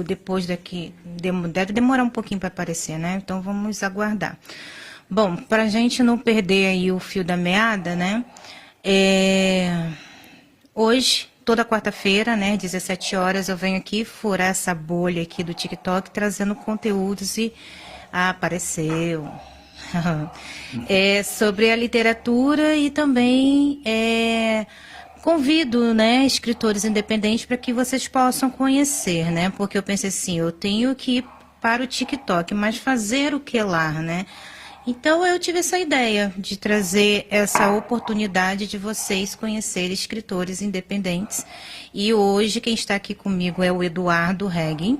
depois daqui, deve demorar um pouquinho para aparecer, né? Então vamos aguardar. Bom, para a gente não perder aí o fio da meada, né? Hoje, toda quarta-feira, né, 17 horas, eu venho aqui furar essa bolha aqui do TikTok, trazendo conteúdos e apareceu. Sobre a literatura e também convido, né, escritores independentes para que vocês possam conhecer, né? Porque eu pensei assim, eu tenho que ir para o TikTok, mas fazer o que lá, né? Então eu tive essa ideia de trazer essa oportunidade de vocês conhecerem escritores independentes. E hoje quem está aqui comigo é o Eduardo Regin.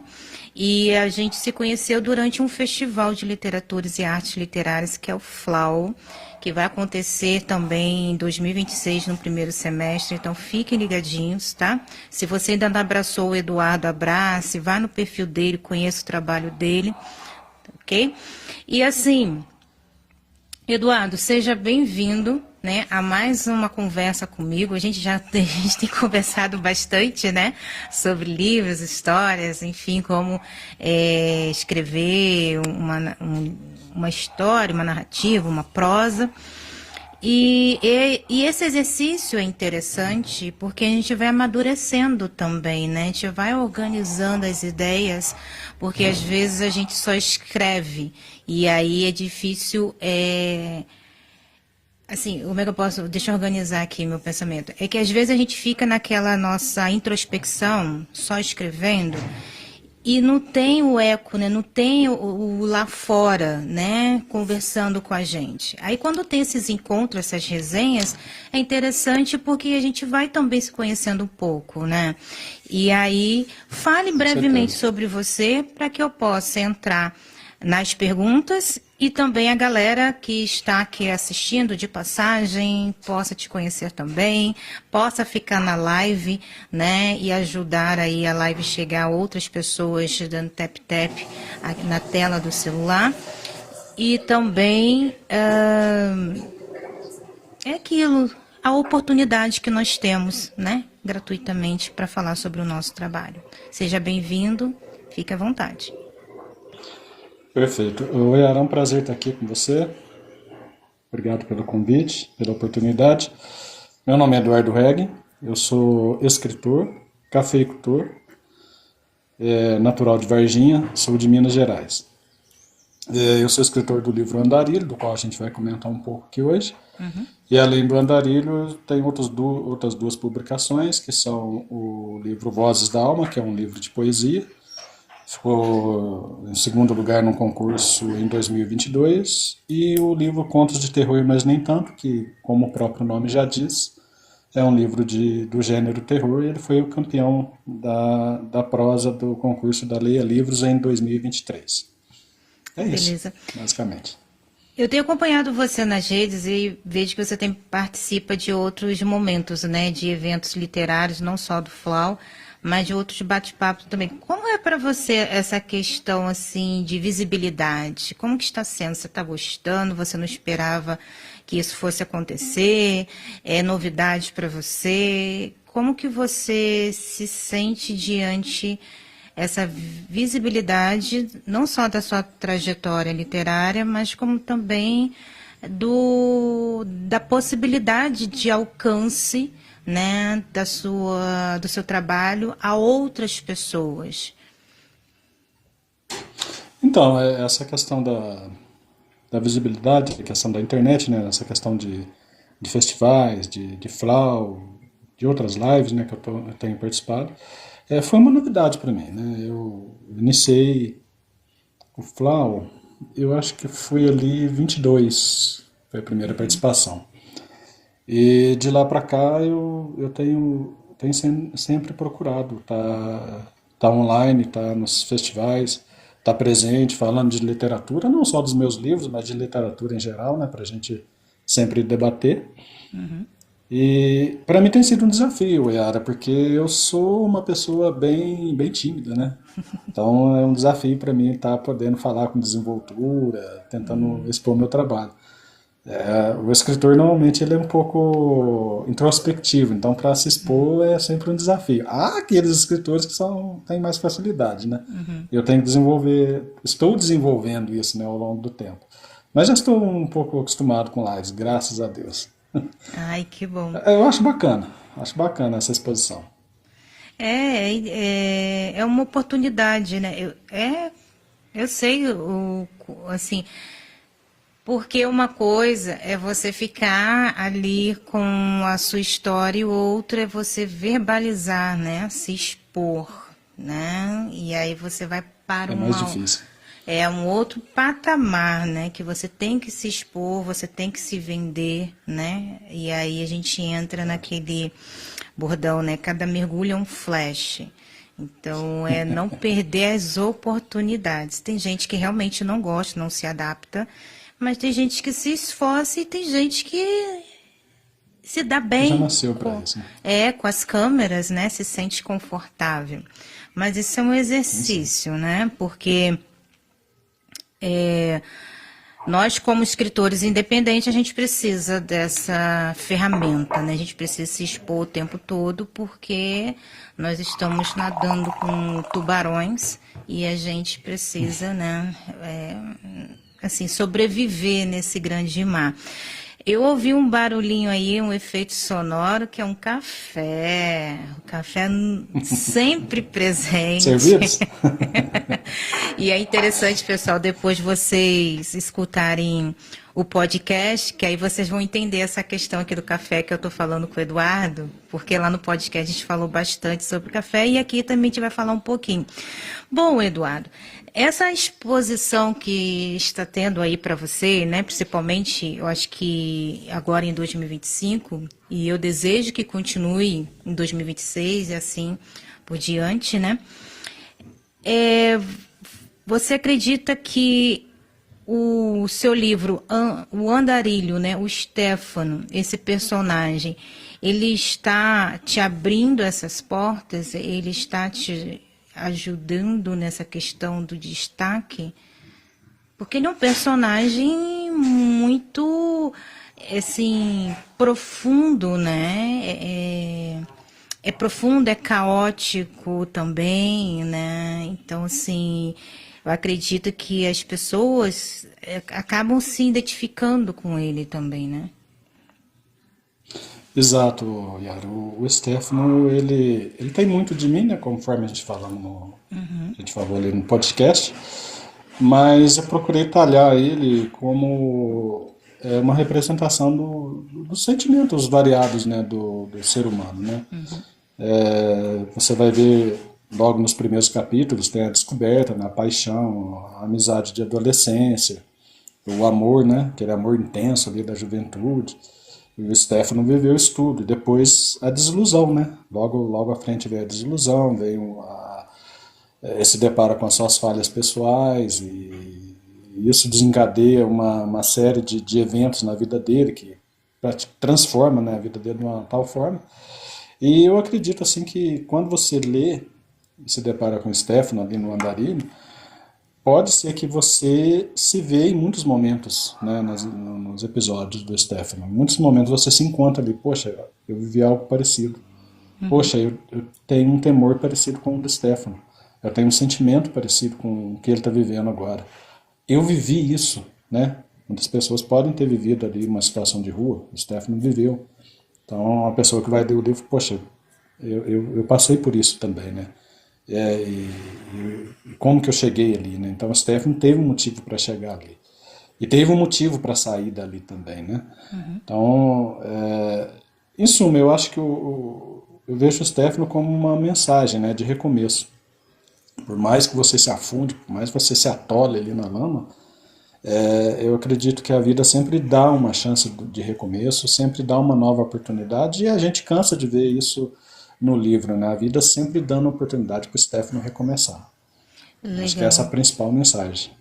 E a gente se conheceu durante um festival de literaturas e artes literárias, que é o FLAU, que vai acontecer também em 2026, no primeiro semestre. Então fiquem ligadinhos, tá? Se você ainda não abraçou o Eduardo, abrace, vá no perfil dele, conheça o trabalho dele, ok? E assim, Eduardo, seja bem-vindo, né, a mais uma conversa comigo. A gente a gente tem conversado bastante, né, sobre livros, histórias, enfim, como escrever uma história, uma narrativa, uma prosa. E esse exercício é interessante porque a gente vai amadurecendo também, né? A gente vai organizando as ideias, porque às vezes a gente só escreve e aí é difícil. Assim, como é que eu posso. Deixa eu organizar aqui meu pensamento. É que às vezes a gente fica naquela nossa introspecção, só escrevendo, e não tem o eco, né? Não tem o lá fora, né? Conversando com a gente. Aí quando tem esses encontros, essas resenhas, é interessante porque a gente vai também se conhecendo um pouco, né? E aí, fale Com brevemente certeza. sobre você para que eu possa entrar nas perguntas e também a galera que está aqui assistindo de passagem possa te conhecer também, possa ficar na live, né, e ajudar aí a live chegar a outras pessoas dando tap-tap na tela do celular. E também é aquilo, a oportunidade que nós temos, né, gratuitamente para falar sobre o nosso trabalho. Seja bem-vindo, fique à vontade. Perfeito. Oi, Ara, é um prazer estar aqui com você. Obrigado pelo convite, pela oportunidade. Meu nome é Eduardo Regin, eu sou escritor, cafeicultor, natural de Varginha, sou de Minas Gerais. Eu sou escritor do livro Andarilho, do qual a gente vai comentar um pouco aqui hoje. E além do Andarilho, tem outras duas publicações, que são o livro Vozes da Alma, que é um livro de poesia. Ficou em segundo lugar num concurso em 2022. E o livro Contos de Terror, mas nem tanto, que, como o próprio nome já diz, é um livro do gênero terror. E ele foi o campeão da prosa do concurso da Leia Livros em 2023. É isso, Beleza. basicamente. Eu tenho acompanhado você nas redes e vejo que você participa de outros momentos, né, de eventos literários, não só do FLAU, mas de outros bate-papos também. Como é para você essa questão assim de visibilidade? Como que está sendo? Você está gostando? Você não esperava que isso fosse acontecer? É novidade para você? Como que você se sente diante essa visibilidade, não só da sua trajetória literária, mas como também da possibilidade de alcance, né, do seu trabalho a outras pessoas? Então, essa questão da visibilidade, a questão da internet, né, essa questão de festivais, de FLAU, de outras lives, né, que eu tenho participado, foi uma novidade para mim, né? Eu iniciei o FLAU, eu acho que fui ali 22, foi a primeira participação. E de lá para cá eu tenho sempre procurado tá online, tá nos festivais, tá presente, falando de literatura, não só dos meus livros, mas de literatura em geral, né, para a gente sempre debater. E para mim tem sido um desafio, Yara, porque eu sou uma pessoa bem tímida, né? Então é um desafio para mim estar podendo falar com desenvoltura, tentando expor meu trabalho. O escritor normalmente ele é um pouco introspectivo, então para se expor é sempre um desafio. Há aqueles escritores que têm mais facilidade, né? Eu tenho que estou desenvolvendo isso, né, ao longo do tempo. Mas já estou um pouco acostumado com lives, graças a Deus. Ai, que bom. Eu acho bacana essa exposição. É uma oportunidade, né? Eu sei, assim, porque uma coisa é você ficar ali com a sua história e outra é você verbalizar, né? Se expor, né? E aí você vai para É mais difícil. um outro patamar, né? Que você tem que se expor, você tem que se vender, né? E aí a gente entra naquele bordão, né? Cada mergulho é um flash. Então, é não perder as oportunidades. Tem gente que realmente não gosta, não se adapta, mas tem gente que se esforça e tem gente que se dá Já bem nasceu para isso, né? com as câmeras, né? Se sente confortável. Mas isso é um exercício, né? Porque nós, como escritores independentes, a gente precisa dessa ferramenta, né? A gente precisa se expor o tempo todo porque nós estamos nadando com tubarões e a gente precisa, né? Assim, sobreviver nesse grande mar. Eu ouvi um barulhinho aí, um efeito sonoro, que é um café. O café sempre presente. Servidos? E é interessante, pessoal, depois vocês escutarem o podcast, que aí vocês vão entender essa questão aqui do café que eu estou falando com o Eduardo, porque lá no podcast a gente falou bastante sobre café e aqui também a gente vai falar um pouquinho. Bom, Eduardo, essa exposição que está tendo aí para você, né, principalmente, eu acho que agora em 2025, e eu desejo que continue em 2026 e assim por diante, né? Você acredita que o seu livro, o Andarilho, né, o Stefano, esse personagem, ele está te abrindo essas portas? Ele está te ajudando nessa questão do destaque? Porque ele é um personagem muito, assim, profundo, né? É profundo, é caótico também, né? Então, assim, eu acredito que as pessoas acabam se identificando com ele também, né? Exato, Yara. O Stefano, ele tem muito de mim, né? Conforme a gente a gente falou ali no podcast, mas eu procurei talhar ele como uma representação dos sentimentos variados, né? Do ser humano, né? Você vai ver logo nos primeiros capítulos, tem a descoberta, né? A paixão, a amizade de adolescência, o amor, né? Aquele amor intenso ali da juventude. E o Stefano viveu isso tudo. E depois a desilusão, né? Logo à frente veio a desilusão, se depara com as suas falhas pessoais e isso desencadeia uma série de eventos na vida dele que transforma, né, a vida dele de uma tal forma. E eu acredito assim que quando você lê e se depara com o Stefano ali no Andarilho, pode ser que você se vê em muitos momentos, né, nos episódios do Stefano. Em muitos momentos você se encontra ali, poxa, eu vivi algo parecido. Poxa, eu tenho um temor parecido com o do Stefano. Eu tenho um sentimento parecido com o que ele está vivendo agora. Eu vivi isso, né? Muitas pessoas podem ter vivido ali uma situação de rua, o Stefano viveu. Então, a pessoa que vai ler o livro, poxa, eu passei por isso também, né? E como que eu cheguei ali, né? Então, o Stefano teve um motivo para chegar ali. E teve um motivo para sair dali também, né? Então, em suma, eu acho que eu vejo o Stefano como uma mensagem, né, de recomeço. Por mais que você se afunde, por mais que você se atole ali na lama, eu acredito que a vida sempre dá uma chance de recomeço, sempre dá uma nova oportunidade, e a gente cansa de ver isso no livro, né? A vida sempre dando oportunidade para o Stefano recomeçar. Acho que essa é a Legal. principal mensagem.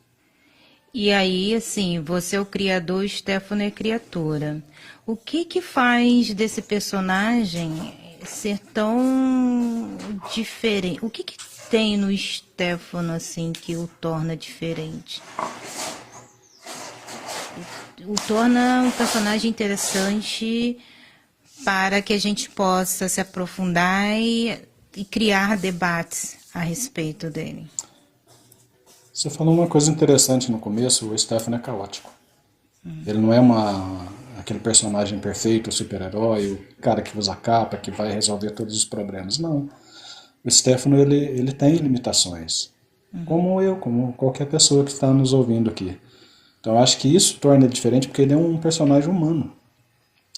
E aí, assim, você é o criador, Stefano é a criatura. O que que faz desse personagem ser tão diferente? O que que tem no Stefano, assim, que o torna diferente? o torna um personagem interessante para que a gente possa se aprofundar e criar debates a respeito dele. Você falou uma coisa interessante no começo, o Stefano é caótico. Ele não é aquele personagem perfeito, o super-herói, o cara que usa capa, que vai resolver todos os problemas. Não. O Stefano, ele tem limitações. Como eu, como qualquer pessoa que está nos ouvindo aqui. Então eu acho que isso torna ele diferente porque ele é um personagem humano.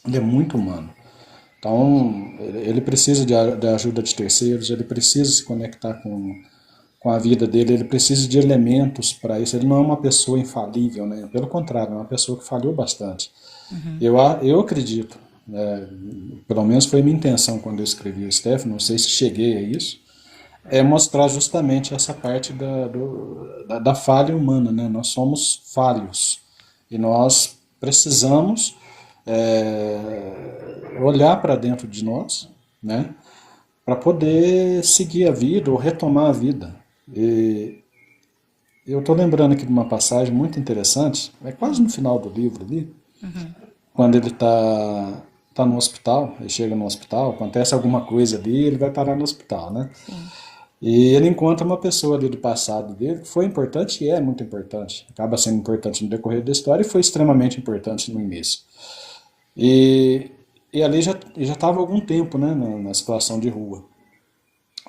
Ele é muito humano. Então ele precisa de ajuda de terceiros, ele precisa se conectar com a vida dele, ele precisa de elementos para isso. Ele não é uma pessoa infalível, né? Pelo contrário, é uma pessoa que falhou bastante. Eu acredito, né, pelo menos foi minha intenção quando eu escrevi o Stefano, não sei se cheguei a isso, é mostrar justamente essa parte da falha humana, né? Nós somos falhos e nós precisamos olhar para dentro de nós, né? Para poder seguir a vida ou retomar a vida. E eu estou lembrando aqui de uma passagem muito interessante, é quase no final do livro ali, quando ele tá no hospital, ele chega no hospital, acontece alguma coisa ali, ele vai parar no hospital, né? Sim. E ele encontra uma pessoa ali do passado dele que foi importante e é muito importante. Acaba sendo importante no decorrer da história e foi extremamente importante no início. E ali já estava há algum tempo, né, na situação de rua.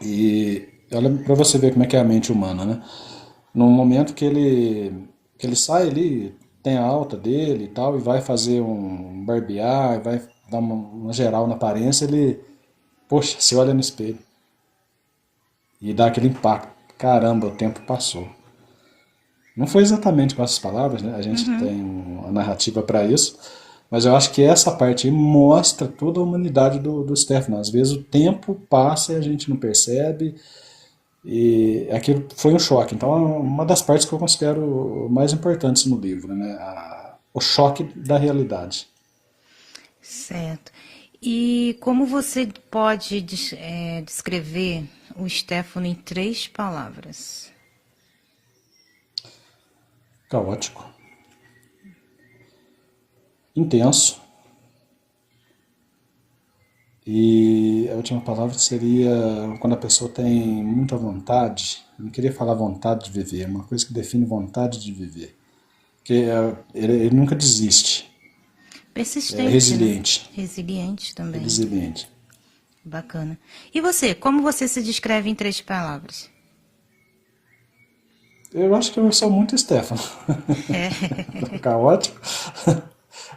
E olha para você ver como é que é a mente humana, né? No momento que ele sai ali, tem a alta dele e tal, e vai fazer um barbear, vai dar uma geral na aparência, ele, poxa, se olha no espelho. E dá aquele impacto. Caramba, o tempo passou. Não foi exatamente com essas palavras, né? A gente tem uma narrativa para isso, mas eu acho que essa parte aí mostra toda a humanidade do Stefano. Às vezes o tempo passa e a gente não percebe, e aquilo foi um choque. Então é uma das partes que eu considero mais importantes no livro, né? O choque da realidade. Certo. E como você pode descrever o Stefano em 3 palavras? Caótico, intenso, e a última palavra seria quando a pessoa tem muita vontade. Eu não queria falar vontade de viver, é uma coisa que define vontade de viver. Porque ele nunca desiste, é Persistente, né? resiliente, Resiliente também. resiliente. Bacana. E você, como você se descreve em 3 palavras? Eu acho que eu sou muito Stefano. É. Caótico,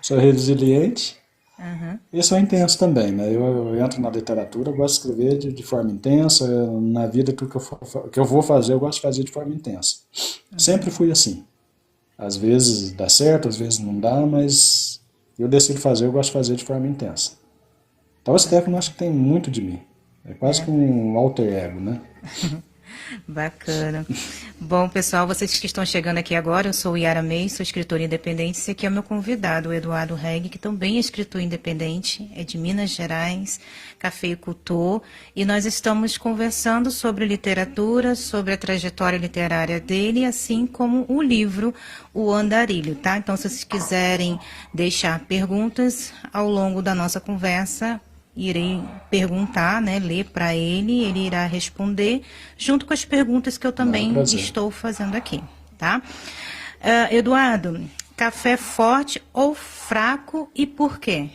sou resiliente Aham. e sou intenso também, né? Eu entro na literatura, eu gosto de escrever de forma intensa. Na vida, tudo que eu vou fazer, eu gosto de fazer de forma intensa. Sempre fui assim. Às vezes dá certo, às vezes não dá, mas eu decido fazer, eu gosto de fazer de forma intensa. Então o Stefano acho que tem muito de mim. É quase que um alter ego, né? Bacana. Bom, pessoal, vocês que estão chegando aqui agora, eu sou Yara May, sou escritora independente. Esse aqui é o meu convidado, o Eduardo Reg, que também é escritor independente, é de Minas Gerais, cafeicultor, e nós estamos conversando sobre literatura, sobre a trajetória literária dele, assim como o livro O Andarilho, tá? Então, se vocês quiserem deixar perguntas ao longo da nossa conversa, irei perguntar, né, ler para ele, ele irá responder, junto com as perguntas que eu também estou fazendo aqui, tá? Eduardo, café forte ou fraco e por quê?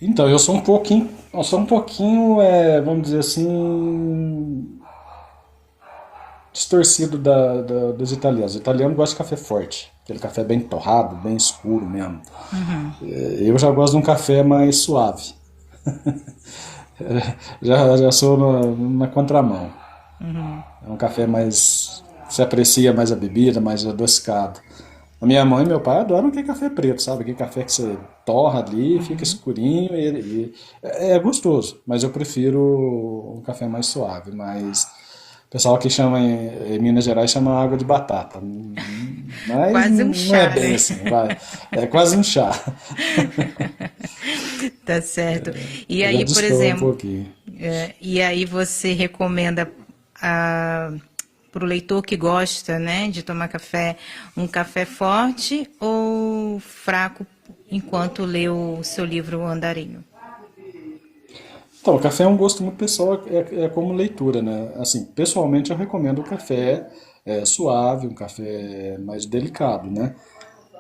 Então, eu sou um pouquinho, vamos dizer assim, distorcido dos italianos. Os italianos gostam de café forte, aquele café bem torrado, bem escuro mesmo. Eu já gosto de um café mais suave. já sou na contramão. É um café mais... Você aprecia mais a bebida, mais adocicado. A minha mãe e meu pai adoram aquele café preto, sabe? Aquele café que você torra ali, fica escurinho e é gostoso. Mas eu prefiro um café mais suave, mais... O pessoal aqui chama, em Minas Gerais, chama água de batata. Mas Quase um não chá, é bem né? assim, vai. É quase um chá. Tá certo. E Já aí, por destoa um exemplo, pouquinho. e aí você recomenda para pro leitor que gosta, né, de tomar café, um café forte ou fraco enquanto lê o seu livro O Andarilho? Então, o café é um gosto muito pessoal, é como leitura, né? Assim, pessoalmente eu recomendo o café suave, um café mais delicado, né?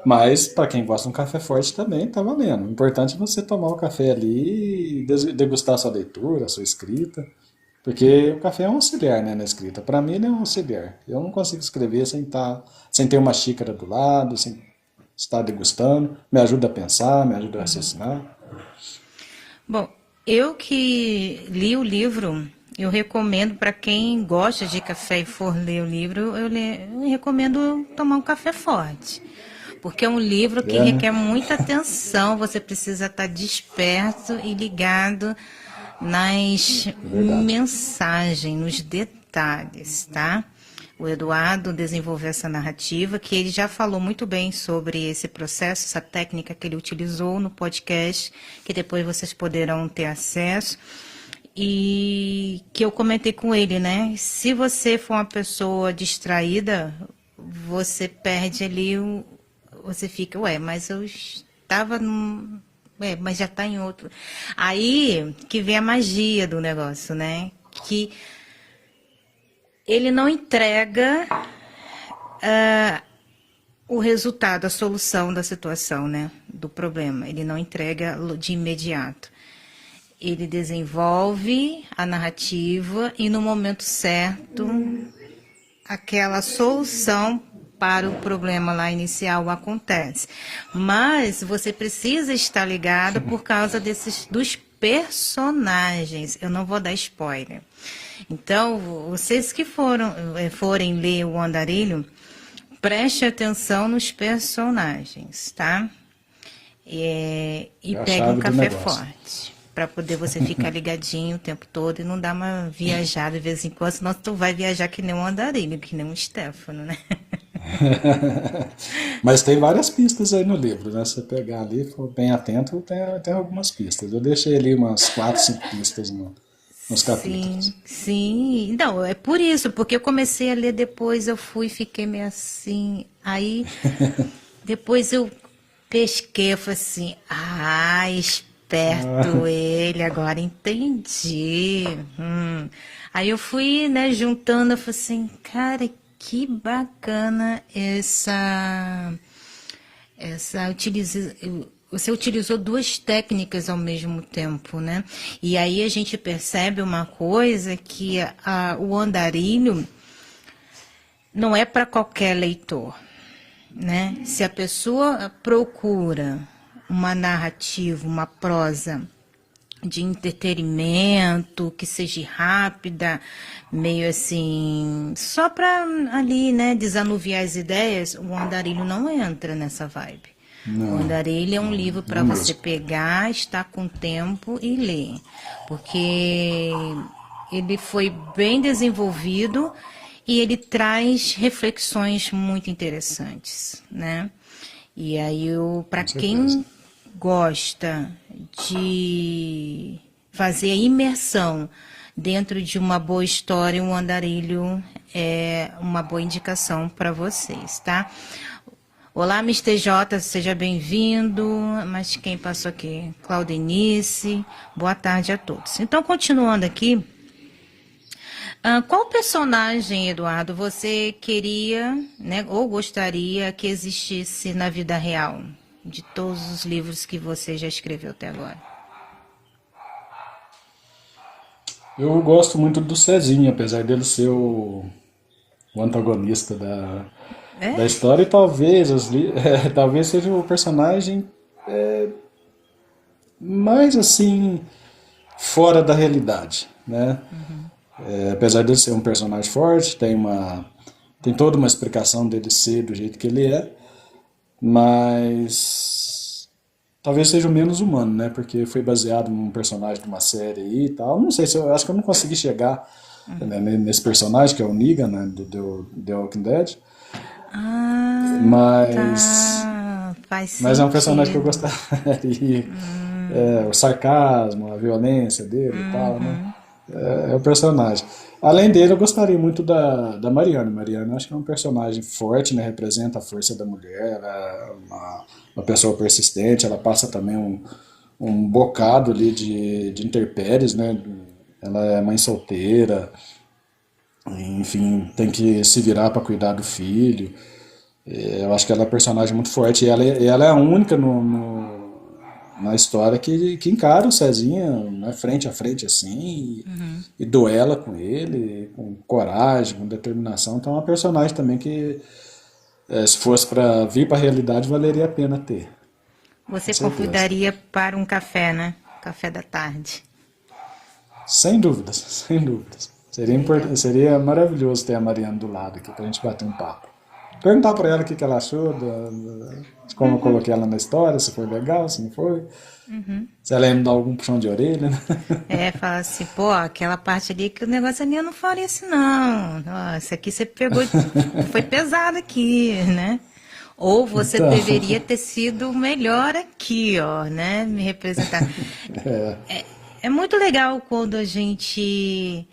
Mas para quem gosta de um café forte também tá valendo. O importante é você tomar o café ali e degustar a sua leitura, a sua escrita. Porque o café é um auxiliar, né, na escrita. Para mim ele é um auxiliar. Eu não consigo escrever sem ter uma xícara do lado, sem estar degustando. Me ajuda a pensar, me ajuda a raciocinar. Bom, eu que li o livro, eu recomendo para quem gosta de café e for ler o livro, eu recomendo tomar um café forte. Porque é um livro que É, né? requer muita atenção, você precisa estar desperto e ligado nas É verdade. mensagens, nos detalhes, tá? O Eduardo desenvolveu essa narrativa, que ele já falou muito bem sobre esse processo, essa técnica que ele utilizou no podcast, que depois vocês poderão ter acesso. E que eu comentei com ele, né? Se você for uma pessoa distraída, você perde ali o. Você fica, ué, mas eu estava num. Ué, mas já está em outro. Aí que vem a magia do negócio, né? Que ele não entrega o resultado, a solução da situação, né? Do problema. Ele não entrega de imediato. Ele desenvolve a narrativa e no momento certo aquela solução para o problema lá inicial acontece. Mas você precisa estar ligado por causa dos personagens. Eu não vou dar spoiler. Então, vocês que forem ler o Andarilho, preste atenção nos personagens, tá? E É a pegue um chave do café negócio. forte, para poder você ficar ligadinho o tempo todo e não dar uma viajada de vez em quando, senão tu vai viajar que nem um Andarilho, que nem um Stefano, né? Mas tem várias pistas aí no livro, né? Se você pegar ali e for bem atento, tem algumas pistas. Eu deixei ali umas 4, 5 pistas nos capítulos. Sim, sim. Não, é por isso, porque eu comecei a ler depois, eu fui, fiquei meio assim. Aí, depois eu pesquei, eu falei assim, esperto ele, agora entendi. Aí eu fui, né, juntando, eu falei assim, cara, que bacana você utilizou duas técnicas ao mesmo tempo, né? E aí a gente percebe uma coisa que o Andarilho não é para qualquer leitor, né? Se a pessoa procura uma narrativa, uma prosa de entretenimento, que seja rápida, meio assim, só para ali, né, desanuviar as ideias, o Andarilho não entra nessa vibe. O Não, Andarilho é um livro para não você mesmo. pegar, estar com tempo e ler, porque ele foi bem desenvolvido e ele traz reflexões muito interessantes, né? E aí, para Com certeza. quem gosta de fazer a imersão dentro de uma boa história, um Andarilho é uma boa indicação para vocês, tá? Olá, Mister J, seja bem-vindo. Mas quem passou aqui? Claudenice, boa tarde a todos. Então, continuando aqui, qual personagem, Eduardo, você queria, né, ou gostaria que existisse na vida real, de todos os livros que você já escreveu até agora? Eu gosto muito do Cezinho, apesar dele ser o antagonista da É? história, e talvez, talvez seja o personagem mais assim, fora da realidade, né? Apesar dele ser um personagem forte, tem toda uma explicação dele ser do jeito que ele é, mas talvez seja o menos humano, né? Porque foi baseado num personagem de uma série aí e tal. Não sei se eu acho que eu não consegui chegar né, nesse personagem que é o Negan, né, do The Walking Dead, Ah, mas tá. Faz mas é um personagem que eu sentido. gostaria. O sarcasmo, a violência dele e tal, né? É o personagem. Além dele, eu gostaria muito da Mariana. Mariana, eu acho que é um personagem forte, né? Representa a força da mulher. Ela é uma pessoa persistente. Ela passa também um bocado ali de intempéries, né? Ela é mãe solteira, enfim, tem que se virar para cuidar do filho. Eu acho que ela é um personagem muito forte. E ela é a única na história que encara o Cezinha, né, frente a frente assim e duela com ele, com coragem, com determinação. Então é uma personagem também que, se fosse para vir para a realidade, valeria a pena ter, com Você certeza. convidaria para um café, né? Café da tarde. Sem dúvidas, sem dúvidas. Legal. Seria maravilhoso ter a Mariana do lado aqui para a gente bater um papo. Perguntar para ela o que que ela achou de como eu coloquei ela na história, se foi legal, se não foi. Se ela ia me dar algum puxão de orelha, né? É, fala assim, pô, aquela parte ali que o negócio ali eu não faria assim, não. Ó, isso aqui você pegou, foi pesado aqui, né? Ou você Então, deveria ter sido melhor aqui, ó, né? Me representar. É muito legal quando a gente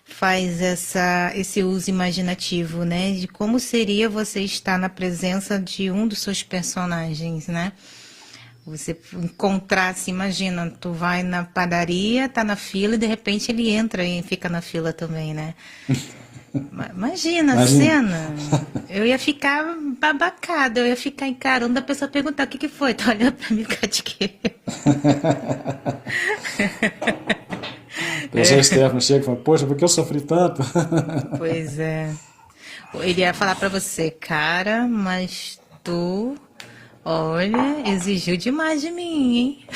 faz esse uso imaginativo, né? De como seria você estar na presença de um dos seus personagens, né? Você encontrar, se imagina, tu vai na padaria, tá na fila e de repente ele entra e fica na fila também, né? Imagina a imagina. cena. Eu ia ficar babacada, eu ia ficar encarando a pessoa perguntar o que que foi, tá olhando pra mim, cara de quê? O professor Stefano chega e fala, poxa, por que eu sofri tanto? Pois é. Ele ia falar pra você, cara, mas tu, olha, exigiu demais de mim, hein?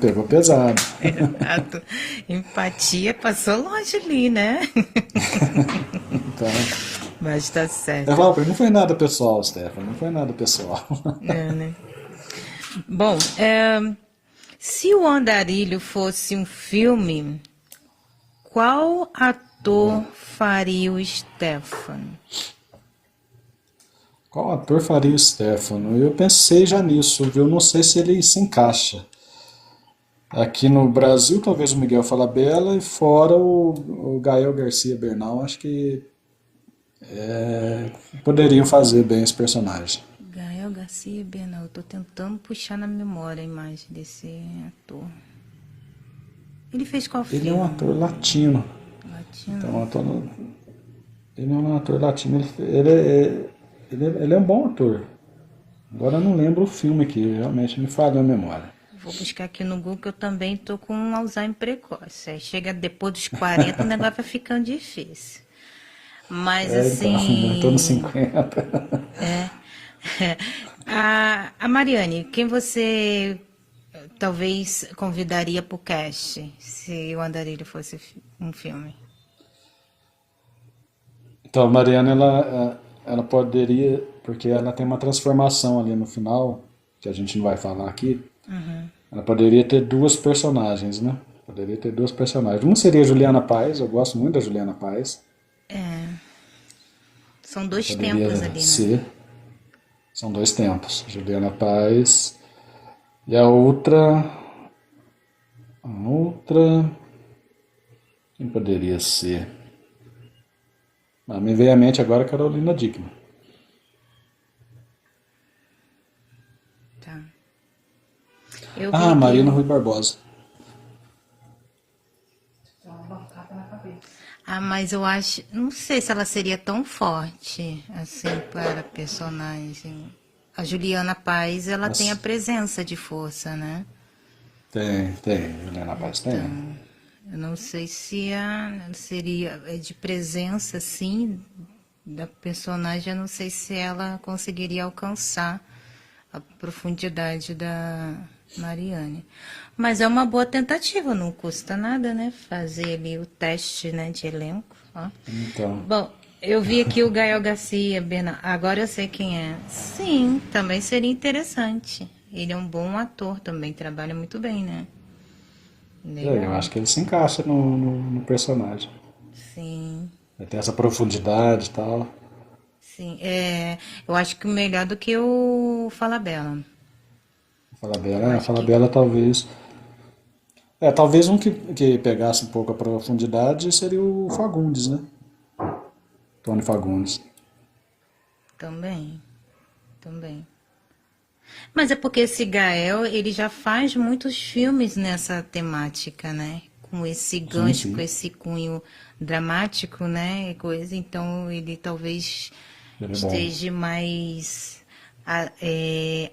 Pegou pesado. Exato. Empatia passou longe ali, né? Então, Mas tá eu certo. falo pra ele, não foi nada pessoal, Stefano, não foi nada pessoal. É, né? Bom, se o Andarilho fosse um filme, qual ator faria o Stefano? Qual ator faria o Stefano? Eu pensei já nisso, viu? Não sei se ele se encaixa. Aqui no Brasil, talvez o Miguel Falabella e fora o Gael Garcia Bernal, acho que poderiam fazer bem esse personagem. Gael Garcia Bernal. Eu tô tentando puxar na memória a imagem desse ator. Ele fez qual Ele é um ator filme? latino. Então, Latino? ele é um ator latino. Ele é um bom ator. Agora eu não lembro o filme que realmente me falhou a memória. Vou buscar aqui no Google que eu também tô com um Alzheimer precoce. Aí chega depois dos 40, o negócio vai ficando difícil. Mas Então, eu tô nos assim, 50. a Mariane, quem você talvez convidaria para o cast se o Andarilho fosse um filme? Então, a Mariana, ela poderia, porque ela tem uma transformação ali no final, que a gente não vai falar aqui. Ela poderia ter duas personagens, né? Poderia ter duas personagens. Uma seria a Juliana Paz, eu gosto muito da Juliana Paz. São dois tempos Poderia ali, né? ser. São dois tempos. Juliana Paz. E a outra. A outra. Quem poderia ser? Ah, me veio à mente agora a Carolina Dickman. Tá. Eu vi Ah, aqui Marina um. Rui Barbosa. Ah, mas eu acho. Não sei se ela seria tão forte assim para a personagem. A Juliana Paz, ela tem a Nossa, presença de força, né? tem. Juliana Paz tem. Então, eu não sei se seria de presença, assim, da personagem, eu não sei se ela conseguiria alcançar a profundidade da Mariane. Mas é uma boa tentativa, não custa nada, né? Fazer ali o teste, né, de elenco. Ó. Então. Bom, eu vi aqui o Gael Garcia Bernal. Agora eu sei quem é. Sim, também seria interessante. Ele é um bom ator também, trabalha muito bem, né? Eu Legal. acho que ele se encaixa no personagem. Sim, Vai ter essa profundidade e tal. sim. Eu acho que melhor do que o Falabella. Eu A acho que Falabella talvez. Talvez um que pegasse um pouco a profundidade seria o Fagundes, né? Tony Fagundes. Também, também. Mas é porque esse Gael, ele já faz muitos filmes nessa temática, né? Com esse Sim, gancho, com sim. esse cunho dramático, né? E coisa, então ele talvez Ele é bom. esteja mais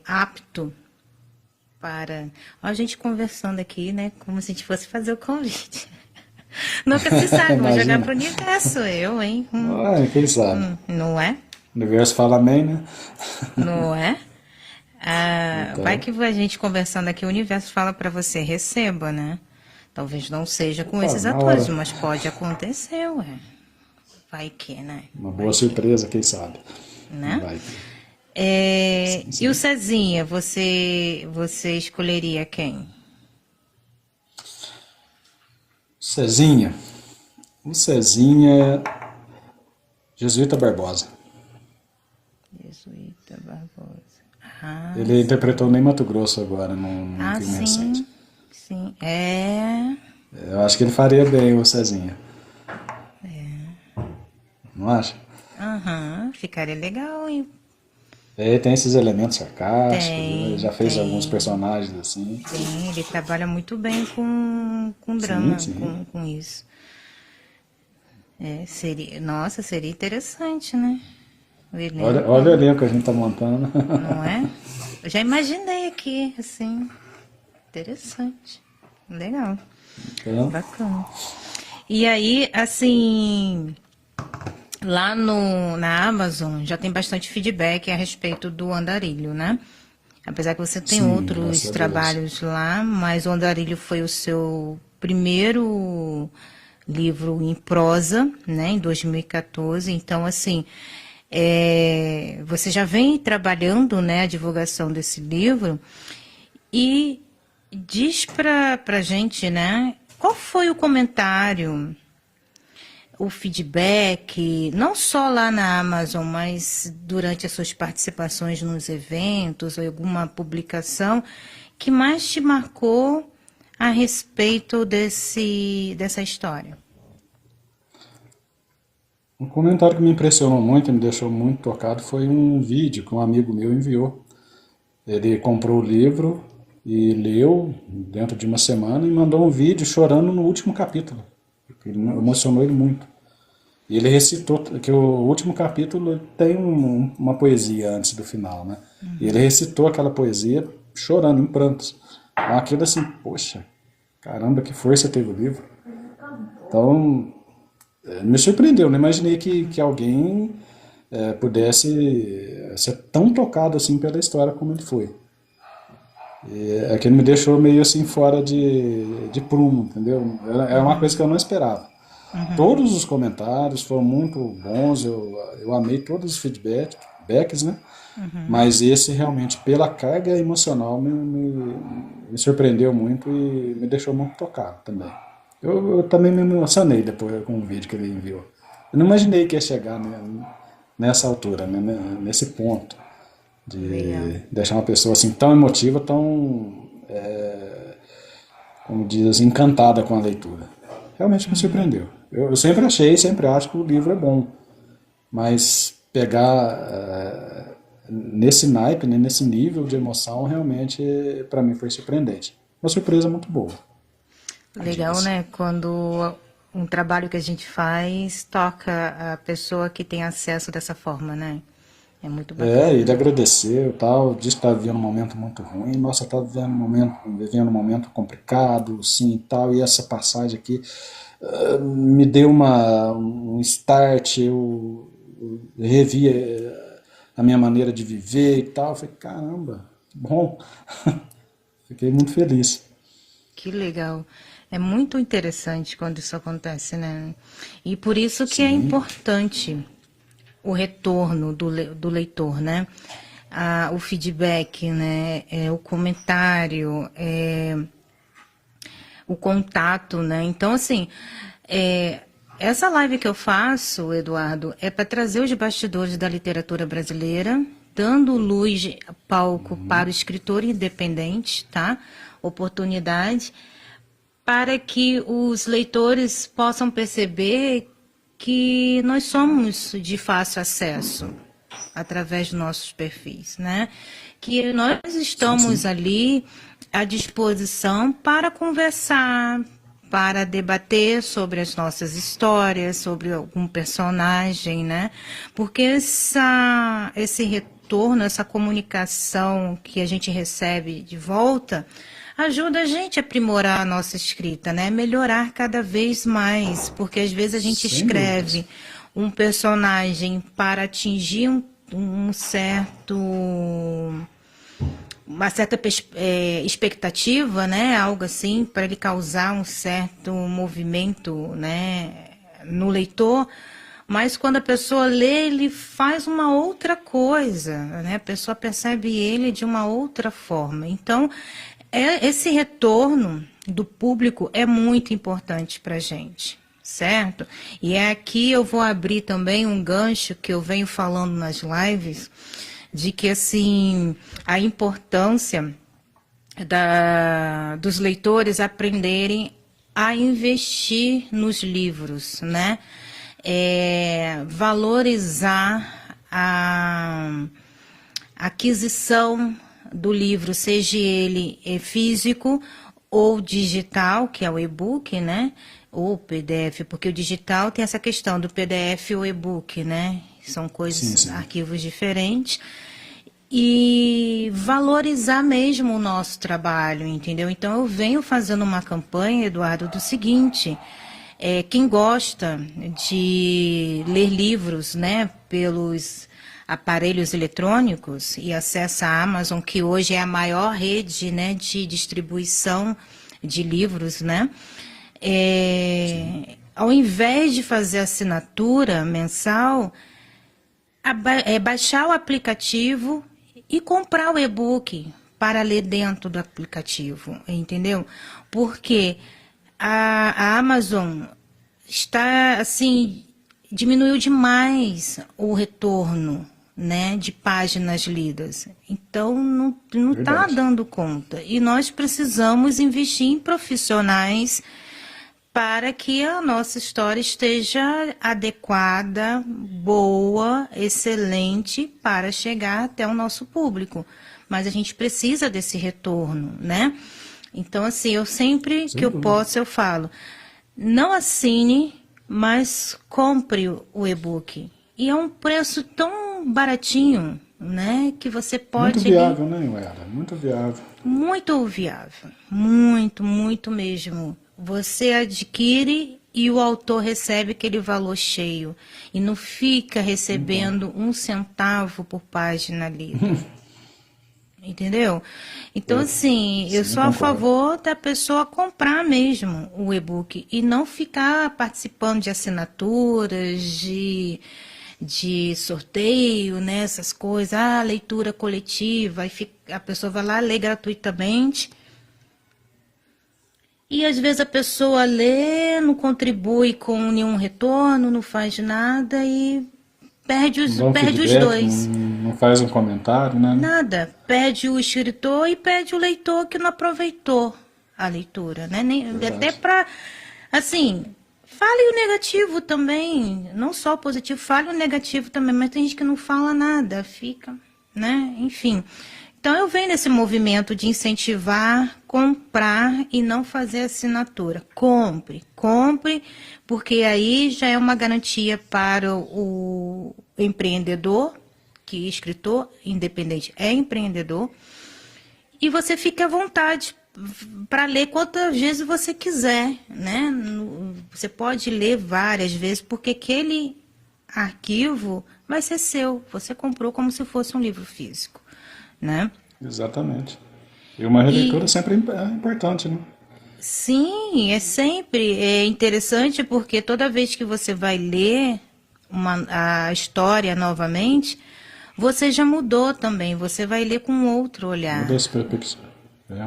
apto para. Ó, a gente conversando aqui, né? Como se a gente fosse fazer o convite. Nunca se sabe, vamos jogar Imagina. pro universo, eu, hein? Quem sabe? Não é? O universo fala amém, né? Não é? Ah, vai Então, que a gente conversando aqui, o universo fala para você, receba, né? Talvez não seja com opa, esses na atores, hora. mas pode acontecer, ué. Vai que, né? Uma boa Vai que, surpresa, quem sabe? né? Vai que. É, Sim, e o sim. Cezinha, você escolheria quem? Cezinha. O Cezinha Jesuíta Barbosa. Jesuíta Barbosa. Ah, Ele interpretou sim. Ney Mato Grosso agora, num Ah, filme recente. sim. Sim. É. Eu acho que ele faria bem o Cezinha. Não acha? Aham. Ficaria legal, hein? Ele tem esses elementos sarcásticos, ele Tem, já fez alguns tem. personagens assim. Sim, ele trabalha muito bem com Sim, drama, sim. com isso. É, seria, nossa, seria interessante, né? O Olha o elenco, elenco que a gente tá montando. não é? Eu já imaginei aqui, assim, interessante. Legal, Então, bacana. E aí, assim, lá no, na Amazon já tem bastante feedback a respeito do Andarilho, né? Apesar que você tem sim, graças outros a Deus. trabalhos lá, mas o Andarilho foi o seu primeiro livro em prosa, né, em 2014. Então, assim, você já vem trabalhando, né, a divulgação desse livro e diz para gente, né, qual foi o comentário, o feedback, não só lá na Amazon, mas durante as suas participações nos eventos ou alguma publicação, que mais te marcou a respeito dessa história? Um comentário que me impressionou muito e me deixou muito tocado foi um vídeo que um amigo meu enviou. Ele comprou o livro e leu dentro de uma semana e mandou um vídeo chorando no último capítulo. Emocionou ele muito. E ele recitou que o último capítulo tem uma poesia antes do final, né? E ele recitou aquela poesia chorando, em prantos. Então, aquilo assim, poxa, caramba, que força teve o livro. Então, me surpreendeu, não imaginei que alguém pudesse ser tão tocado assim pela história como ele foi. Aquilo me deixou meio assim fora de prumo, entendeu? Era uma coisa que eu não esperava. Todos os comentários foram muito bons, eu amei todos os feedbacks, né? Mas esse realmente, pela carga emocional, me surpreendeu muito e me deixou muito tocado também. Eu também me emocionei depois com o vídeo que ele enviou. Eu não imaginei que ia chegar, né, nessa altura, né, nesse ponto Legal. de deixar uma pessoa assim tão emotiva, tão, como diz assim, encantada com a leitura. Realmente me surpreendeu. Eu sempre achei, sempre acho que o livro é bom, mas pegar nesse naipe, né, nesse nível de emoção, realmente para mim foi surpreendente. Uma surpresa muito boa, Legal, diga-se. né? Quando um trabalho que a gente faz toca a pessoa que tem acesso dessa forma, né? É muito Ele bacana. agradeceu, tal, disse que estava vivendo um momento muito ruim, nossa, estava vivendo um momento complicado, sim, e tal, e essa passagem aqui me deu um start, eu revi a minha maneira de viver e tal, eu falei, caramba, que bom, fiquei muito feliz. Que legal. É muito interessante quando isso acontece, né? E por isso que é Sim, importante o retorno do leitor, né? O feedback, né? O comentário, o contato, né? Então, assim, essa live que eu faço, Eduardo, é para trazer os bastidores da literatura brasileira, dando luz, palco para o escritor independente, tá? Oportunidade para que os leitores possam perceber que nós somos de fácil acesso através dos nossos perfis, né? Que nós Sim, estamos sim. ali à disposição para conversar, para debater sobre as nossas histórias, sobre algum personagem, né? Porque esse retorno, essa comunicação que a gente recebe de volta, ajuda a gente a aprimorar a nossa escrita, né? Melhorar cada vez mais, porque às vezes a gente Sem dúvidas. escreve um personagem para atingir um certo uma certa expectativa, né? Algo assim, para ele causar um certo movimento, né? No leitor. Mas quando a pessoa lê, ele faz uma outra coisa, né? A pessoa percebe ele de uma outra forma. Então, esse retorno do público é muito importante para a gente, certo? E é aqui eu vou abrir também um gancho que eu venho falando nas lives, de que assim a importância dos leitores aprenderem a investir nos livros, né? Valorizar a aquisição do livro, seja ele físico ou digital, que é o e-book, né? Ou PDF, porque o digital tem essa questão do PDF ou e-book, né? São Sim, coisas, sim. arquivos diferentes. E valorizar mesmo o nosso trabalho, entendeu? Então eu venho fazendo uma campanha, Eduardo, do seguinte: quem gosta de ler livros, né, pelos aparelhos eletrônicos e acessa a Amazon, que hoje é a maior rede, né, de distribuição de livros, né? Sim. Ao invés de fazer assinatura mensal, baixar o aplicativo e comprar o e-book para ler dentro do aplicativo, entendeu? Porque a Amazon está, assim, diminuiu demais o retorno, né, de páginas lidas. Então, não está Verdade. dando conta. E nós precisamos investir em profissionais para que a nossa história esteja adequada, boa, excelente para chegar até o nosso público. Mas a gente precisa desse retorno, né? Então, assim, eu sempre que Sem eu dúvida. posso, eu falo, não assine, mas compre o e-book. E é um preço tão baratinho, né? Que você Muito pode ali. viável, né, Uera? Muito viável. Muito viável, muito, muito mesmo. Você adquire e o autor recebe aquele valor cheio e não fica Então, recebendo um centavo por página lida, entendeu? Então, assim, eu sim, eu sou a concordo. favor da pessoa comprar mesmo o e-book e não ficar participando de assinaturas, de sorteio, né, essas coisas, leitura coletiva, a pessoa vai lá, lê gratuitamente, e às vezes a pessoa lê, não contribui com nenhum retorno, não faz nada e Não dá um perde os feedback, não, dois. não faz um comentário, né? Nada, perde o escritor e perde o leitor que não aproveitou a leitura, né? Até Verdade. para, assim, fale o negativo também, não só o positivo, fale o negativo também, mas tem gente que não fala nada, fica, né? Enfim. Então eu venho nesse movimento de incentivar, comprar e não fazer assinatura. Compre, compre, porque aí já é uma garantia para o empreendedor, que escritor independente é empreendedor, e você fica à vontade para ler quantas vezes você quiser, né? Você pode ler várias vezes, porque aquele arquivo vai ser seu. Você comprou como se fosse um livro físico, né? Exatamente. E uma releitura E sempre é importante, né? sim, é interessante porque toda vez que você vai ler a história novamente, você já mudou também, você vai ler com outro Muda, olhar.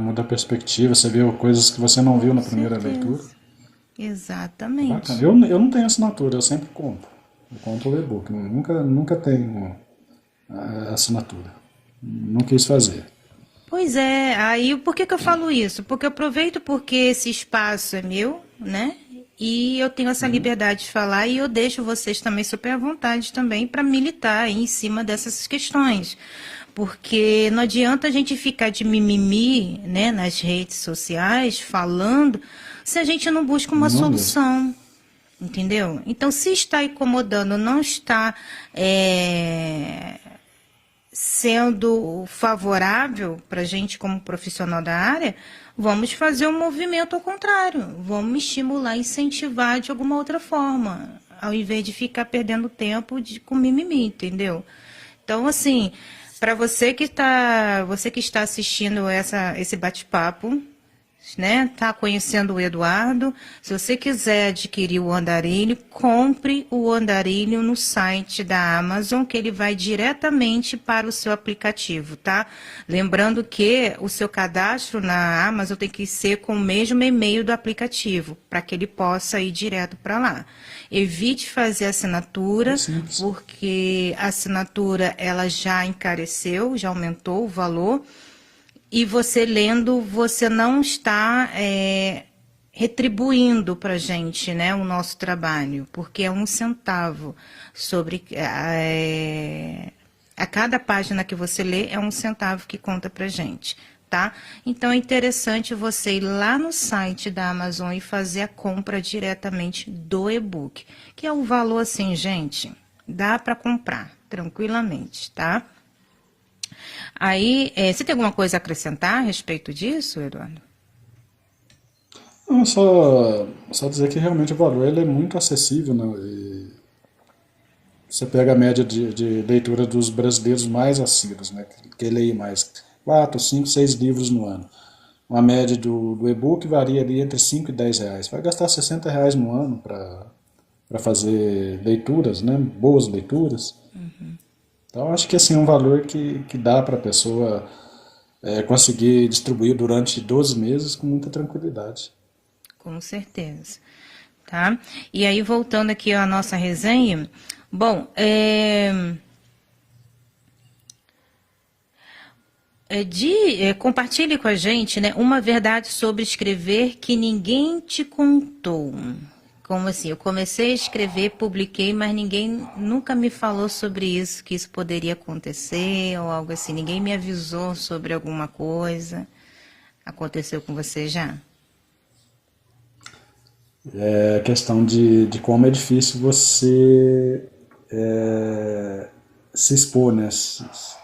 muda a perspectiva, você vê coisas que você não viu Com na primeira leitura. certeza. É bacana. Exatamente. Eu não tenho assinatura, eu sempre compro. Eu compro o e-book. Nunca tenho assinatura. Não quis fazer. Pois é, aí por que que eu falo isso? Porque eu aproveito porque esse espaço é meu, né? E eu tenho essa Uhum. liberdade de falar e eu deixo vocês também super à vontade também para militar aí em cima dessas questões. Porque não adianta a gente ficar de mimimi, né, nas redes sociais falando se a gente não busca uma Não mesmo. solução. Entendeu? Então, se está incomodando, não está sendo favorável para a gente como profissional da área, vamos fazer um movimento ao contrário. Vamos estimular, incentivar de alguma outra forma, ao invés de ficar perdendo tempo com mimimi, entendeu? Então, assim, para você que está assistindo esse bate-papo, né? Tá conhecendo o Eduardo. Se você quiser adquirir o andarilho, compre o andarilho no site da Amazon, que ele vai diretamente para o seu aplicativo, tá? Lembrando que o seu cadastro na Amazon tem que ser com o mesmo e-mail do aplicativo, para que ele possa ir direto para lá. Evite fazer É assinatura, simples. porque a assinatura ela já encareceu, já aumentou o valor. E você lendo, você não está retribuindo para a gente, né, o nosso trabalho, porque é 1 centavo sobre a cada página que você lê é 1 centavo que conta para a gente, tá? Então é interessante você ir lá no site da Amazon e fazer a compra diretamente do e-book, que é um valor assim, gente, dá para comprar tranquilamente, tá? Aí, você tem alguma coisa a acrescentar a respeito disso, Eduardo? Não, só dizer que realmente o valor ele é muito acessível, né? E você pega a média de leitura dos brasileiros mais assíduos, né? Que leem mais 4, 5, 6 livros no ano. Uma média do e-book varia ali entre 5 e 10 reais. Vai gastar 60 reais no ano para fazer leituras, né? Boas leituras. Então, acho que assim, é um valor que dá para a pessoa conseguir distribuir durante 12 meses com muita tranquilidade. Com certeza, tá? E aí, voltando aqui à nossa resenha, bom, compartilhe com a gente, né, uma verdade sobre escrever que ninguém te contou. Como assim? Eu comecei a escrever, publiquei, mas ninguém nunca me falou sobre isso, que isso poderia acontecer ou algo assim. Ninguém me avisou sobre alguma coisa. Aconteceu com você já? É a questão de como é difícil você se expor, né?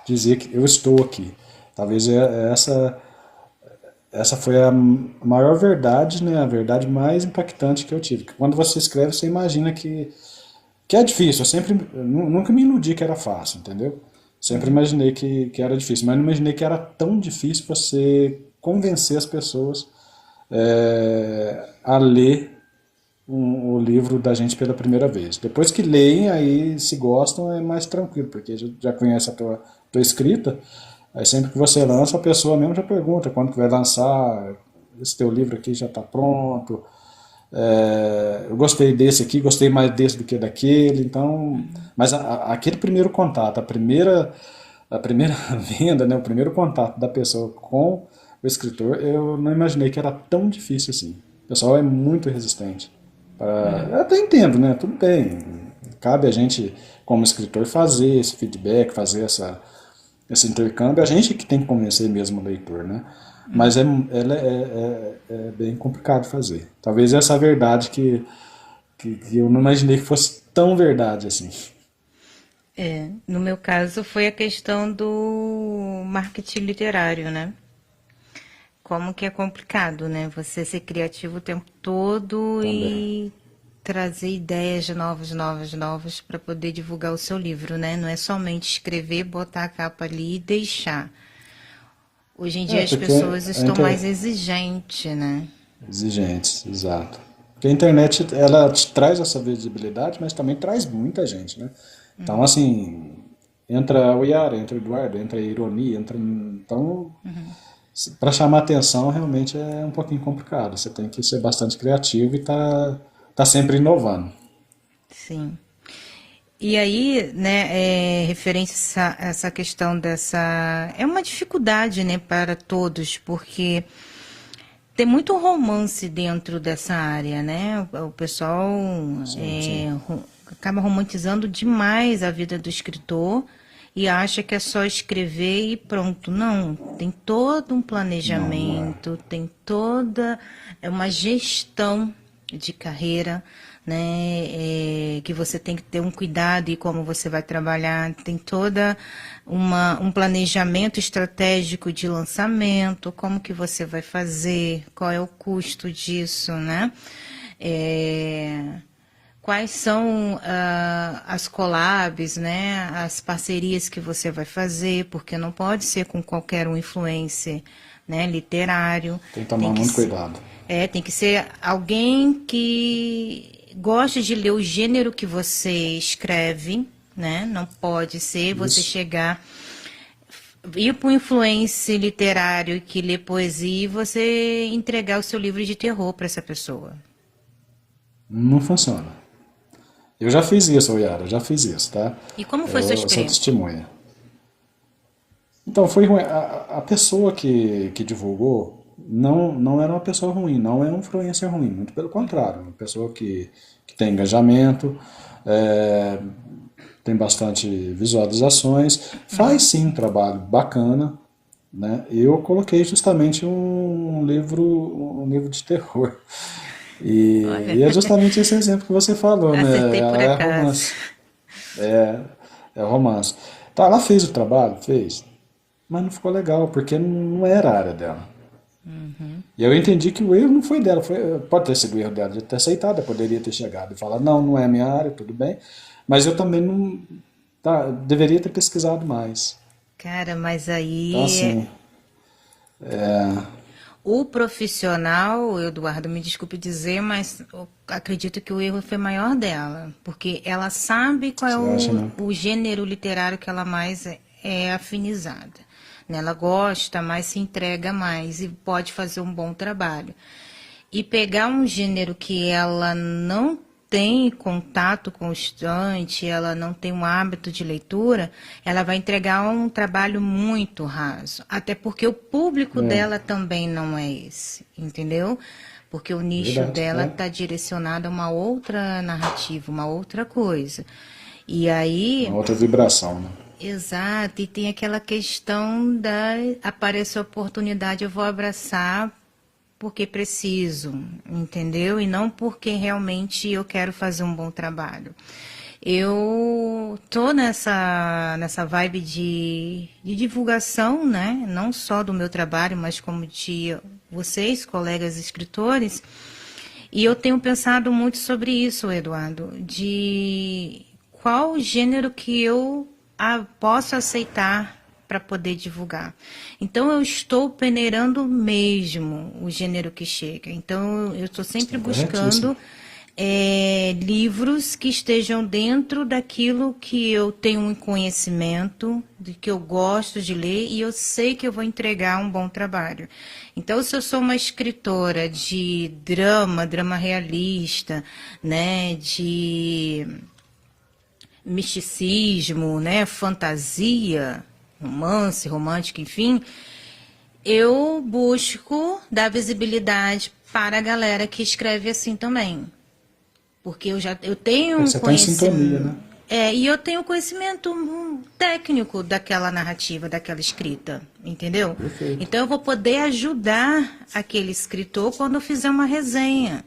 Dizer que eu estou aqui. Talvez essa foi a maior verdade, né? A verdade mais impactante que eu tive. Quando você escreve, você imagina que é difícil. Eu sempre, nunca me iludi que era fácil, entendeu? Sempre imaginei que era difícil, mas não imaginei que era tão difícil você convencer as pessoas a ler o livro da gente pela primeira vez. Depois que leem, aí se gostam, é mais tranquilo, porque já conhece a tua escrita. Aí sempre que você lança, a pessoa mesmo já pergunta quando que vai lançar, esse teu livro aqui já está pronto, eu gostei desse aqui, gostei mais desse do que daquele, então, mas aquele primeiro contato, a primeira venda, né, o primeiro contato da pessoa com o escritor, eu não imaginei que era tão difícil assim. O pessoal é muito resistente. Eu até entendo, né? Tudo bem. Cabe a gente, como escritor, fazer esse feedback, fazer esse intercâmbio. A gente que tem que convencer mesmo o leitor, né? Mas ela é bem complicado fazer. Talvez essa verdade que eu não imaginei que fosse tão verdade assim. No meu caso foi a questão do marketing literário, né? Como que é complicado, né? Você ser criativo o tempo todo Também. e trazer ideias novas, novas, novas para poder divulgar o seu livro, né? Não é somente escrever, botar a capa ali e deixar. Hoje em dia as Porque pessoas a estão mais exigentes, né? exigentes, exato. Porque a internet, ela te traz essa visibilidade, mas também traz muita gente, né? Então, assim, entra o Yara, entra o Eduardo, entra a ironia, então, para chamar atenção, realmente é um pouquinho complicado. Você tem que ser bastante criativo e tá sempre inovando. Sim. E aí, né, referente a essa questão dessa... É uma dificuldade, né, para todos, porque tem muito romance dentro dessa área, né? O pessoal Sim, sim. acaba romantizando demais a vida do escritor e acha que é só escrever e pronto. Não, tem todo um Não, não é. planejamento, tem toda uma gestão de carreira, né? Que você tem que ter um cuidado e como você vai trabalhar, tem toda um planejamento estratégico de lançamento, como que você vai fazer, qual é o custo disso, né? Quais são as collabs, né? As parcerias que você vai fazer, porque não pode ser com qualquer um influencer, né? Literário. Tem que Tem tomar que muito ser, cuidado. tem que ser alguém que goste de ler o gênero que você escreve, né? Não pode ser você Isso chegar ir para um influencer literário que lê poesia e você entregar o seu livro de terror para essa pessoa. não funciona. Eu já fiz isso, Yara, já fiz isso, tá? E como foi sua Eu sou experiência? testemunha. Então, foi ruim. A pessoa que divulgou não era uma pessoa ruim, não é um influencer ruim, muito pelo contrário, uma pessoa que tem engajamento, é, tem bastante visualizações, faz sim um trabalho bacana, né? Eu coloquei justamente um livro de terror. Olha, E é justamente esse exemplo que você falou, né? acertei por É acaso. romance. É romance. Tá, ela fez o trabalho? Fez. Mas não ficou legal, porque não era a área dela. E eu entendi que o erro não foi dela, pode ter sido o erro dela de ter aceitado, eu poderia ter chegado e falar, não, não é a minha área, tudo bem, mas eu também não, deveria ter pesquisado mais. Cara, mas Então, aí assim, o profissional, Eduardo, me desculpe dizer, mas eu acredito que o erro foi maior dela, porque ela sabe qual é você acha, né? o gênero literário que ela mais é afinizada. Né? Ela gosta mais, se entrega mais e pode fazer um bom trabalho. E pegar um gênero que ela não tem contato constante, ela não tem um hábito de leitura, ela vai entregar um trabalho muito raso. Até porque o público É, dela também não é esse, entendeu? Porque o nicho verdade, dela é está direcionado a uma outra narrativa, uma outra coisa. E aí, uma outra vibração, né? exato, e tem aquela questão da aparece a oportunidade, eu vou abraçar porque preciso, entendeu? E não porque realmente eu quero fazer um bom trabalho. Eu tô nessa vibe de divulgação, né? Não só do meu trabalho, mas como de vocês, colegas escritores. E eu tenho pensado muito sobre isso, Eduardo, de qual gênero que eu posso aceitar para poder divulgar. Então eu estou peneirando mesmo o gênero que chega. Então eu estou sempre Está corretíssimo. buscando livros que estejam dentro daquilo que eu tenho um conhecimento, de que eu gosto de ler e eu sei que eu vou entregar um bom trabalho. Então, se eu sou uma escritora de drama realista, né, de misticismo, né, fantasia, romance, romântico, enfim, eu busco dar visibilidade para a galera que escreve assim também. Porque eu tenho um Você está em sintonia, conhecimento. né? E eu tenho conhecimento técnico daquela narrativa, daquela escrita, entendeu? Perfeito. Então eu vou poder ajudar aquele escritor quando eu fizer uma resenha,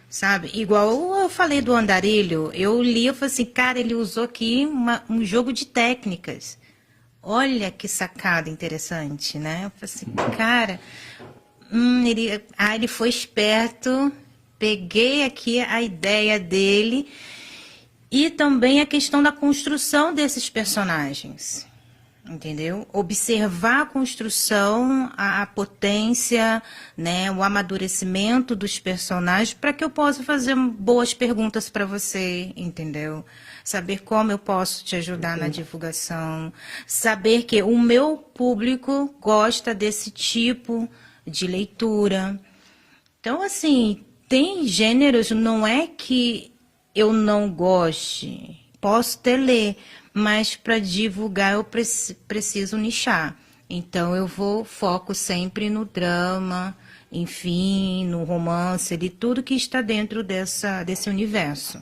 sabe? Igual eu falei do Andarilho, eu li, eu falei assim, cara, ele usou aqui um jogo de técnicas. Olha que sacada interessante, né? Eu falei assim, cara, ele foi esperto, peguei aqui a ideia dele e também a questão da construção desses personagens, entendeu? Observar a construção, a potência, né, o amadurecimento dos personagens para que eu possa fazer boas perguntas para você, entendeu? Saber como eu posso te ajudar na divulgação, saber que o meu público gosta desse tipo de leitura. Então, assim, tem gêneros, não é que eu não goste, posso até ler, mas para divulgar eu preciso nichar. Então eu foco sempre no drama, enfim, no romance, de tudo que está dentro desse universo,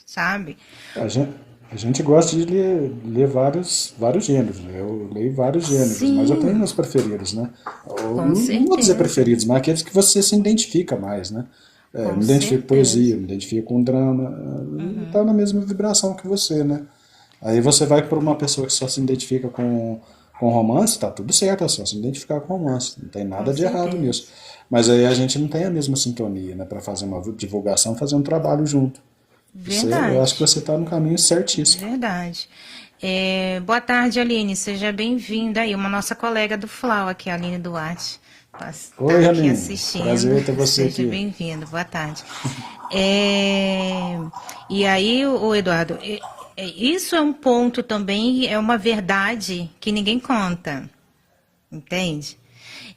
sabe? A gente, a gente gosta de ler vários gêneros, né? Eu leio vários gêneros, mas eu tenho Sim, meus preferidos, né? com Não vou dizer certeza, preferidos, mas aqueles que você se identifica mais, né? Eu com me identifico com poesia, certeza. eu me identifico com drama, e tá Uhum. na mesma vibração que você, né? Aí você vai para uma pessoa que só se identifica com romance, tá tudo certo, é só se identificar com romance, não tem Com nada de errado nisso. certeza. Mas aí a gente não tem a mesma sintonia, né? Para fazer uma divulgação, fazer um trabalho junto. Eu acho que Verdade, você está no caminho certíssimo. verdade. Boa tarde, Aline. Seja bem-vinda aí. Uma nossa colega do FLAU aqui, a Aline Duarte. Está Oi, aqui Aline. assistindo. Prazer ter você Seja aqui. bem-vindo. Boa tarde. É, E aí, o Eduardo, isso é um ponto também, é uma verdade que ninguém conta. Entende?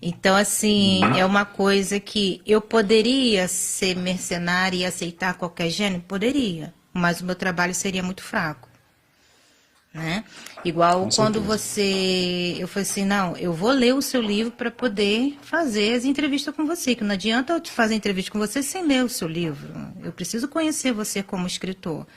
Então, assim, é uma coisa que eu poderia ser mercenária e aceitar qualquer gênero? Poderia, mas o meu trabalho seria muito fraco, né? Igual Com quando certeza. eu falei assim, não, eu vou ler o seu livro para poder fazer as entrevistas com você, que não adianta eu te fazer entrevista com você sem ler o seu livro. Eu preciso conhecer você como escritor.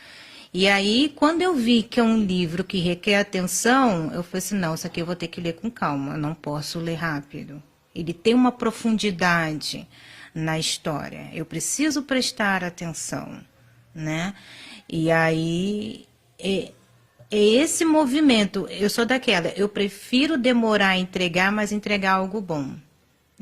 E aí, quando eu vi que é um livro que requer atenção, eu falei assim, não, isso aqui eu vou ter que ler com calma, eu não posso ler rápido. Ele tem uma profundidade na história, eu preciso prestar atenção, né? E aí, é esse movimento, eu sou daquela, eu prefiro demorar a entregar, mas entregar algo bom.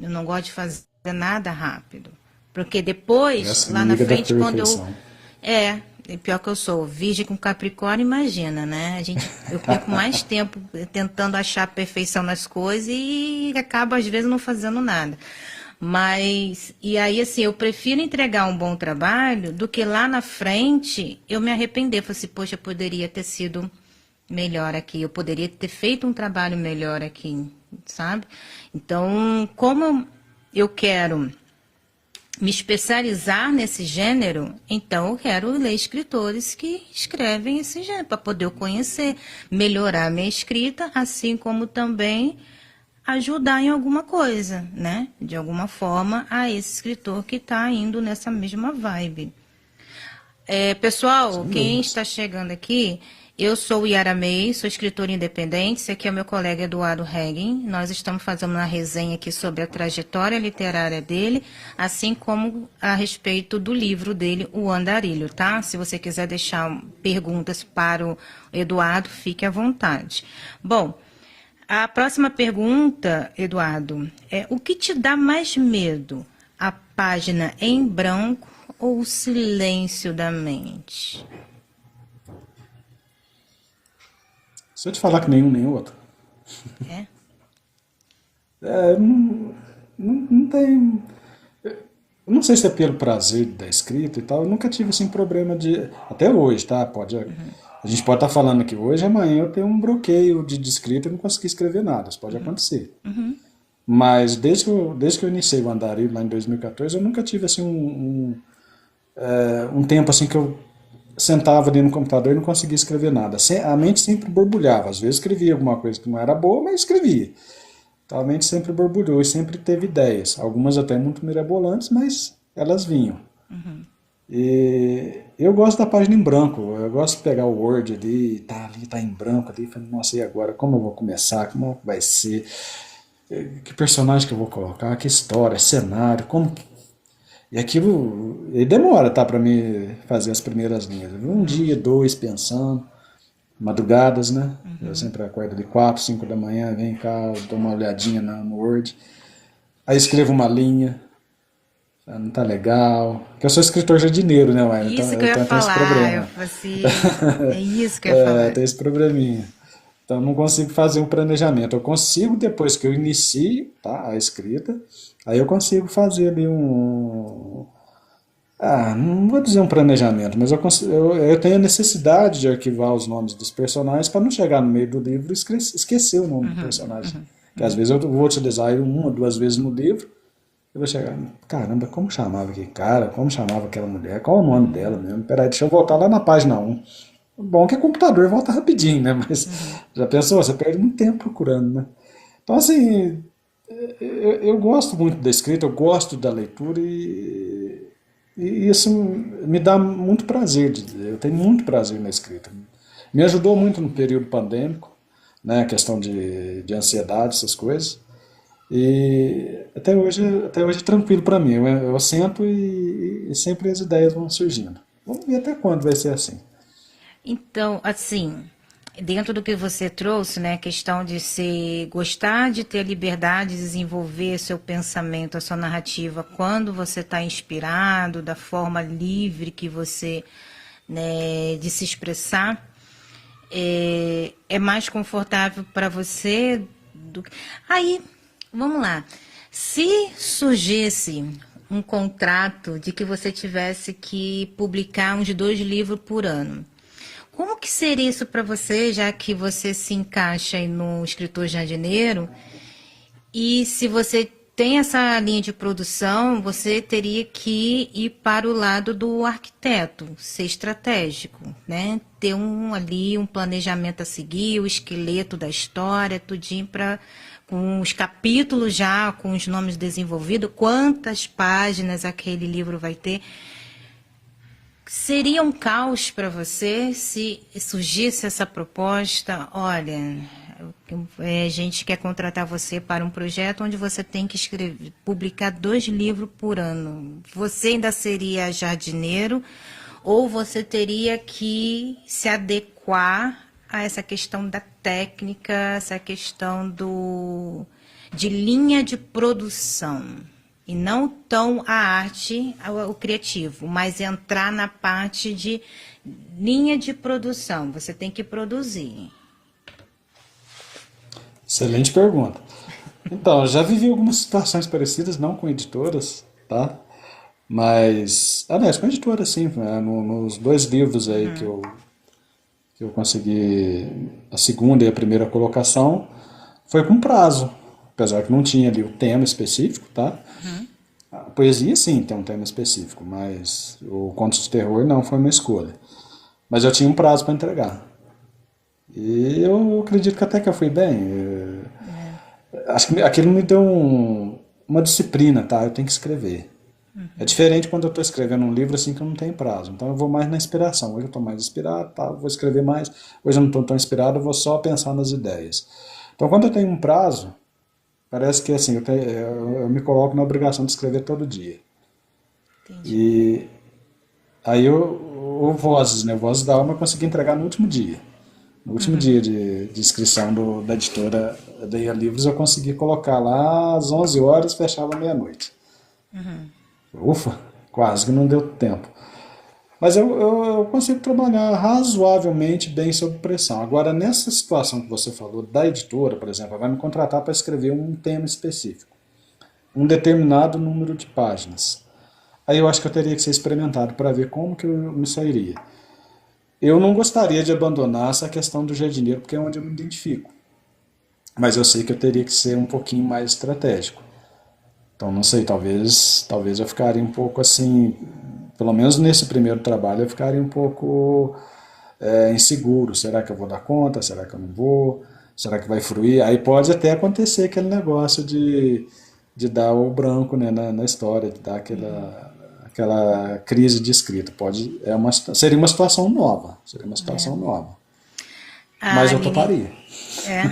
Eu não gosto de fazer nada rápido. Porque depois, Essa é lá na inimiga da frente, quando eu. perfeição. É pior que eu sou, virgem com Capricórnio, imagina, né? Eu perco mais tempo tentando achar a perfeição nas coisas e acabo, às vezes, não fazendo nada. Mas, e aí, assim, eu prefiro entregar um bom trabalho do que lá na frente eu me arrepender. Falei assim, poxa, eu poderia ter sido melhor aqui, eu poderia ter feito um trabalho melhor aqui, sabe? Então, como eu quero me especializar nesse gênero, então eu quero ler escritores que escrevem esse gênero, para poder eu conhecer, melhorar a minha escrita, assim como também ajudar em alguma coisa, né? De alguma forma, a esse escritor que está indo nessa mesma vibe. Pessoal, Sem quem dúvidas. está chegando aqui, eu sou Yara May, sou escritora independente. Esse aqui é o meu colega Eduardo Regin. Nós estamos fazendo uma resenha aqui sobre a trajetória literária dele, assim como a respeito do livro dele, O Andarilho, tá? Se você quiser deixar perguntas para o Eduardo, fique à vontade. Bom, a próxima pergunta, Eduardo, é o que te dá mais medo? A página em branco ou o silêncio da mente? Se eu te falar que nenhum nem outro, É? não tem. Eu não sei se é pelo prazer da escrita e tal, eu nunca tive assim problema de. Até hoje, tá? A gente pode estar falando aqui hoje, amanhã eu tenho um bloqueio de escrita e não consegui escrever nada, isso pode acontecer. Uhum, Mas desde que eu iniciei o Andarilho lá em 2014, eu nunca tive assim um tempo assim que eu sentava ali no computador e não conseguia escrever nada. A mente sempre borbulhava. Às vezes escrevia alguma coisa que não era boa, mas escrevia. Então a mente sempre borbulhou e sempre teve ideias. Algumas até muito mirabolantes, mas elas vinham. uhum. E eu gosto da página em branco. Eu gosto de pegar o Word ali, tá em branco ali. Falei, nossa, e agora? Como eu vou começar? Como vai ser? Que personagem que eu vou colocar? Que história? Cenário? E aquilo, e demora, tá, para mim fazer as primeiras linhas. Um dia, dois, pensando, madrugadas, né? Eu sempre acordo de 4, 5 da manhã, venho cá, dou uma olhadinha no Word, aí escrevo uma linha, não tá legal. Porque eu sou escritor jardineiro, né, Maia? Então Isso que eu ia eu tenho esse falar, eu problema. falei assim, é isso que eu ia falar. Tem esse probleminha. Então eu não consigo fazer um planejamento. Eu consigo, depois que eu inicio, tá, a escrita, aí eu consigo fazer ali não vou dizer um planejamento, mas eu tenho a necessidade de arquivar os nomes dos personagens para não chegar no meio do livro e esquecer o nome do personagem. Que às vezes eu vou utilizar ele uma, duas vezes no livro, eu vou chegar, caramba, como chamava aquele cara, como chamava aquela mulher, qual é o nome dela mesmo? Peraí, deixa eu voltar lá na página 1. Bom que o computador volta rapidinho, né? Mas já pensou, você perde muito tempo procurando, né? Então, assim, eu gosto muito da escrita, eu gosto da leitura e isso me dá muito prazer. Eu tenho muito prazer na escrita. Me ajudou muito no período pandêmico, né? A questão de ansiedade, essas coisas. E até hoje é tranquilo para mim. Eu sento e sempre as ideias vão surgindo. Vamos ver até quando vai ser assim. Então, assim, dentro do que você trouxe, né, a questão de se gostar de ter a liberdade de desenvolver seu pensamento, a sua narrativa, quando você está inspirado, da forma livre que você, né, de se expressar, é mais confortável para você do que... Aí, vamos lá. Se surgisse um contrato de que você tivesse que publicar uns 2 livros por ano, como que seria isso para você, já que você se encaixa aí no escritor jardineiro? E se você tem essa linha de produção, você teria que ir para o lado do arquiteto, ser estratégico, né? Ter ali um planejamento a seguir, o esqueleto da história, tudinho para com os capítulos já, com os nomes desenvolvidos, quantas páginas aquele livro vai ter. Seria um caos para você se surgisse essa proposta? Olha, a gente quer contratar você para um projeto onde você tem que publicar 2 livros por ano. Você ainda seria jardineiro ou você teria que se adequar a essa questão da técnica, essa questão de linha de produção? E não tão a arte, o criativo, mas entrar na parte de linha de produção. Você tem que produzir. Excelente pergunta. Então, eu já vivi algumas situações parecidas, não com editoras, tá? Mas, aliás, com editoras sim, né? Nos 2 livros aí que eu consegui a segunda e a primeira colocação, foi com prazo, apesar que não tinha ali o tema específico, tá? A poesia sim tem um tema específico, mas o conto de terror não foi uma escolha. Mas eu tinha um prazo para entregar. E eu acredito que até que eu fui bem. Acho que aquilo me deu uma disciplina, tá? Eu tenho que escrever. É diferente quando eu estou escrevendo um livro assim que eu não tenho prazo. Então eu vou mais na inspiração. Hoje eu estou mais inspirado, tá? Vou escrever mais. Hoje eu não estou tão inspirado, eu vou só pensar nas ideias. Então quando eu tenho um prazo, parece que assim, eu me coloco na obrigação de escrever todo dia. Entendi. E aí o Vozes, né? O Vozes da Alma eu consegui entregar no último dia. No último dia de inscrição da editora da IA Livros, eu consegui colocar lá às 11 horas, fechava meia-noite. Ufa, quase que não deu tempo. Mas eu consigo trabalhar razoavelmente bem sob pressão. Agora, nessa situação que você falou da editora, por exemplo, ela vai me contratar para escrever um tema específico, um determinado número de páginas. Aí eu acho que eu teria que ser experimentado para ver como que eu me sairia. Eu não gostaria de abandonar essa questão do jardineiro, porque é onde eu me identifico. Mas eu sei que eu teria que ser um pouquinho mais estratégico. Então, não sei, talvez eu ficaria um pouco assim, pelo menos nesse primeiro trabalho, eu ficaria um pouco inseguro. Será que eu vou dar conta? Será que eu não vou? Será que vai fruir? Aí pode até acontecer aquele negócio de dar o branco, né, na história, de dar aquela crise de escrita. Seria uma situação nova. Seria uma situação nova. A Mas eu Aline, toparia. é,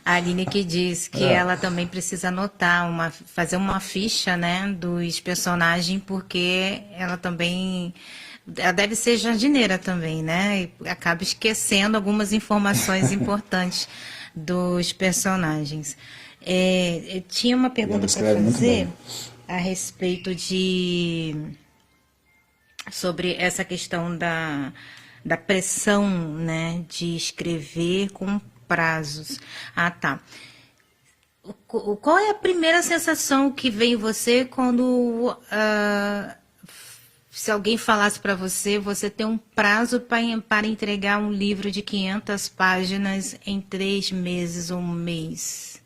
a Aline que diz que ela também precisa anotar, fazer uma ficha, né, dos personagens, porque ela deve ser jardineira também, né, e acaba esquecendo algumas informações importantes dos personagens. Eu tinha uma E ela pergunta para escreve muito fazer bem. a respeito sobre essa questão da pressão, né, de escrever com prazos. Ah, tá. Qual é a primeira sensação que vem em você quando, se alguém falasse para você, você tem um prazo para entregar um livro de 500 páginas em 3 meses ou um mês?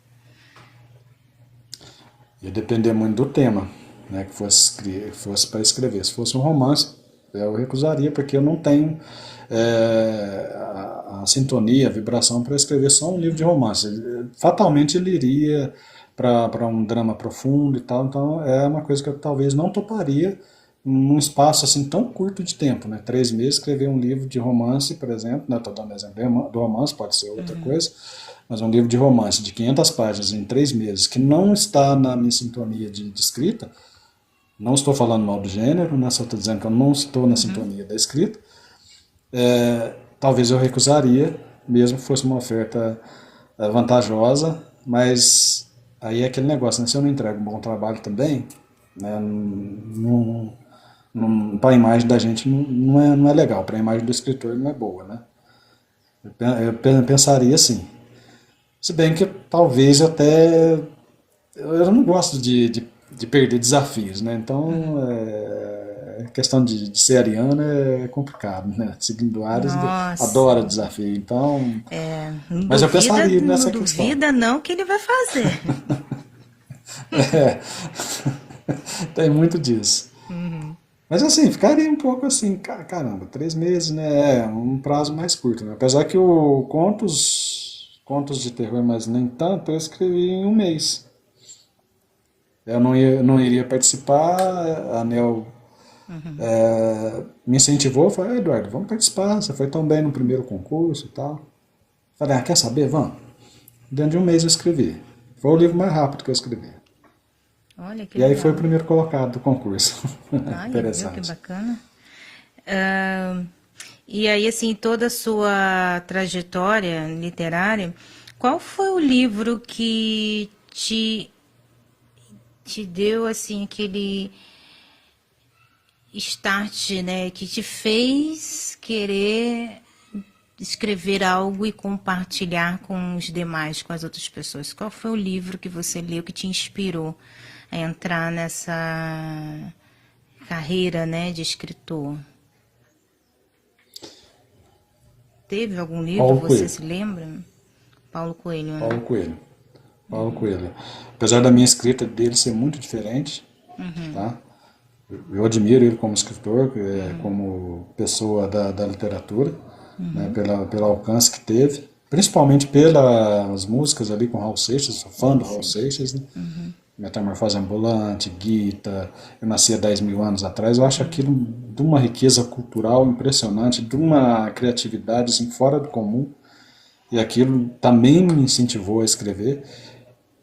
Ia depender muito do tema, né, que fosse para escrever. Se fosse um romance, eu recusaria, porque eu não tenho a sintonia, a vibração para escrever só um livro de romance. Fatalmente ele iria para um drama profundo e tal, então é uma coisa que eu talvez não toparia num espaço assim tão curto de tempo, né? 3 meses escrever um livro de romance, por exemplo, né? Estou dando exemplo do romance, pode ser outra coisa, mas um livro de romance de 500 páginas em 3 meses que não está na minha sintonia de escrita. Não estou falando mal do gênero, né? Só estou dizendo que eu não estou na sintonia da escrita. Talvez eu recusaria, mesmo que fosse uma oferta vantajosa, mas aí é aquele negócio, né? Se eu não entrego um bom trabalho também, né? Para a imagem da gente não é legal, para a imagem do escritor não é boa, né? Eu pensaria assim. Se bem que talvez até eu não gosto de perder desafios, né? Então, questão de ser ariano é complicado, né? Seguindo Áries, Nossa, adora desafio. Então, não mas eu duvida, pensaria não nessa questão. duvida não que ele vai fazer. É, tem muito disso. Mas assim, ficaria um pouco assim, caramba, 3 meses, né? É um prazo mais curto, né? Apesar que o contos de terror, mas nem tanto, eu escrevi em um mês. Eu não iria participar, a Nel me incentivou, falou, Eduardo, vamos participar, você foi tão bem no primeiro concurso e tal. Falei, quer saber? Vamos. Dentro de um mês eu escrevi. Foi o livro mais rápido que eu escrevi. Olha que E aí foi o legal. primeiro colocado do concurso. Olha, viu que Interessante. bacana. Ah, e aí, assim, toda a sua trajetória literária, qual foi o livro que te deu, assim, aquele start, né, que te fez querer escrever algo e compartilhar com os demais, com as outras pessoas? Qual foi o livro que você leu que te inspirou a entrar nessa carreira, né, de escritor? Teve algum livro, Paulo você Coelho. se lembra? Paulo Coelho, né? Paulo Coelho. Paulo Coelho. Apesar da minha escrita dele ser muito diferente, tá? Eu admiro ele como escritor, como pessoa da literatura, né? Pelo alcance que teve, principalmente pelas músicas ali com Raul Seixas, sou fã do Raul Seixas, né? Metamorfose Ambulante, Gita, Eu Nasci há 10 mil anos atrás, eu acho aquilo de uma riqueza cultural impressionante, de uma criatividade assim, fora do comum, e aquilo também me incentivou a escrever.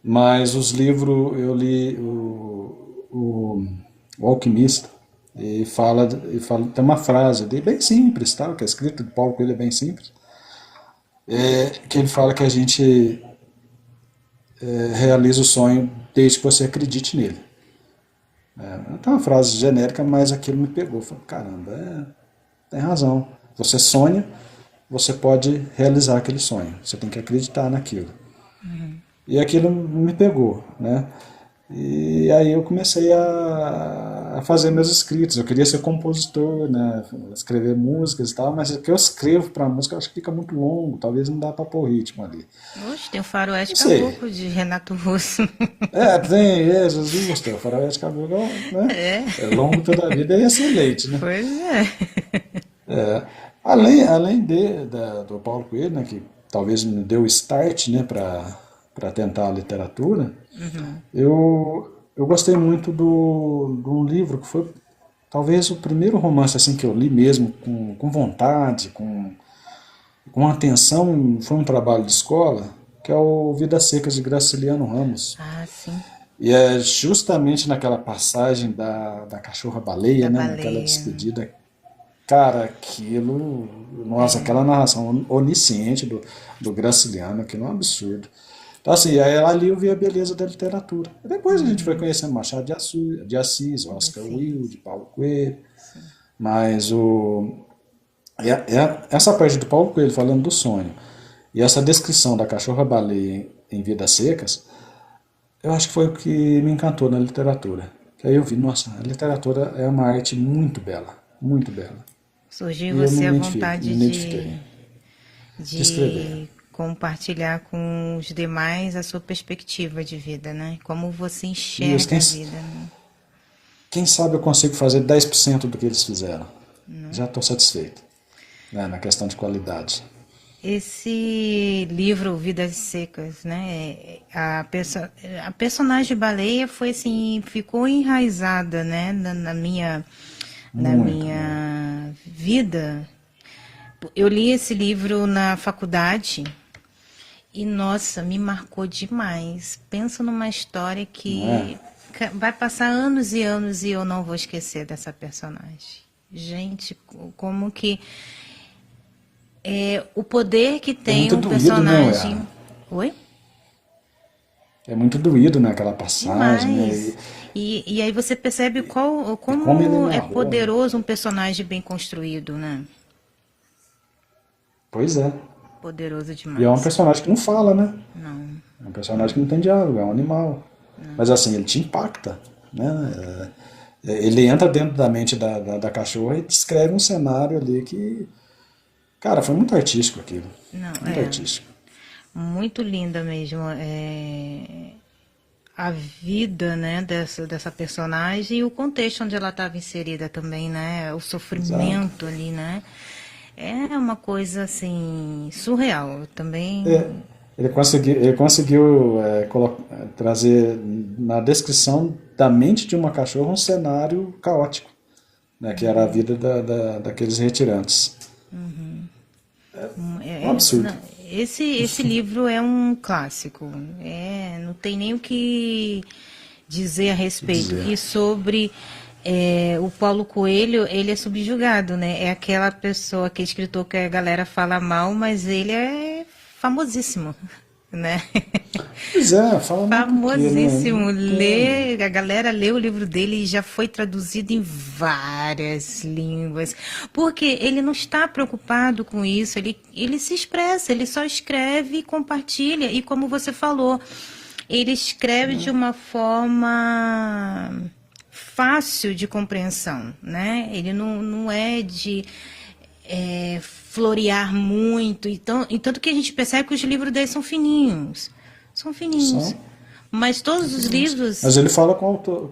Mas os livros, eu li o Alquimista, e fala, tem uma frase dele bem simples, tá? Que é escrito de Paulo Coelho é bem simples, que ele fala que a gente realiza o sonho desde que você acredite nele. Então é uma frase genérica, mas aquilo me pegou. Falei, caramba, tem razão. Você sonha, você pode realizar aquele sonho. Você tem que acreditar naquilo. E aquilo me pegou, né? E aí eu comecei a fazer meus escritos. Eu queria ser compositor, né? Escrever músicas e tal, mas o que eu escrevo para música eu acho que fica muito longo. Talvez não dá para pôr ritmo ali. Hoje tem o Faroeste Não sei. Caboclo de Renato Russo. Tem, Jesus gostou. Faroeste Caboclo, né? É longo toda a vida e é excelente, né? Pois é. Além do Paulo Coelho, né, que talvez me deu o start, né, para tentar a literatura, eu gostei muito de um livro que foi talvez o primeiro romance assim que eu li mesmo com vontade, com atenção, foi um trabalho de escola, que é o Vidas Secas de Graciliano Ramos. Ah, sim. E é justamente naquela passagem da cachorra-baleia, Da né, naquela baleia. despedida. Cara, aquilo, nossa, aquela narração onisciente do Graciliano, aquilo é um absurdo. Então, assim, aí ali eu vi a beleza da literatura. E depois a gente foi conhecendo Machado de Assis, Oscar Wilde, Paulo Coelho, mas essa parte do Paulo Coelho falando do sonho, e essa descrição da cachorra-baleia em Vidas Secas, eu acho que foi o que me encantou na literatura. Que aí eu vi, nossa, a literatura é uma arte muito bela, muito bela. Surgiu E em eu você a me vontade identifiquei de escrever. de compartilhar com os demais a sua perspectiva de vida, né? Como você E enxerga a vida, né? quem sabe eu consigo fazer 10% do que eles fizeram. já estou satisfeito, né, na questão de qualidade. Esse livro, Vidas Secas, né? A personagem baleia foi assim, ficou enraizada, né? Na Muito, muito. minha vida. Eu li esse livro na faculdade e, nossa, me marcou demais. Penso numa história Não é? que vai passar anos e anos e eu não vou esquecer dessa personagem. Gente, como que o poder que É tem muito um doído, né, Yara? personagem. Oi? É muito doído, né, aquela passagem, né? Demais. E aí você percebe E como ele como é narrou, né? poderoso um personagem bem construído, né? Pois é. Poderoso E é um demais. personagem que não fala, né? Não. É um personagem que não tem diálogo, é um animal. Mas assim, ele te impacta, né? Ele entra dentro da mente da cachorra e descreve um cenário ali que, cara, foi muito artístico aquilo. Não, Muito artístico. muito linda mesmo. A vida, né, dessa personagem e o contexto onde ela estava inserida também, né? O Exato. sofrimento ali, né? É uma coisa assim surreal. Eu É, também. ele conseguiu trazer na descrição da mente de uma cachorra um cenário caótico, né, que era a vida daqueles retirantes. Um absurdo. Esse livro é um clássico. Não tem nem o que dizer a Que respeito. dizer. E sobre o Paulo Coelho, ele é subjugado, né? É aquela pessoa, aquele escritor que a galera fala mal, mas ele é famosíssimo, né? Pois é, fala mal por quê, né? Famosíssimo. Não tem. A galera lê o livro dele e já foi traduzido em várias línguas. Porque ele não está preocupado com isso, ele se expressa, ele só escreve e compartilha. E como você falou, ele escreve de uma forma fácil de compreensão, né? Ele não é de florear muito. Então, e tanto que a gente percebe que os livros dele são fininhos. São fininhos. São Mas todos os opiniões. livros. Mas ele fala com o autor,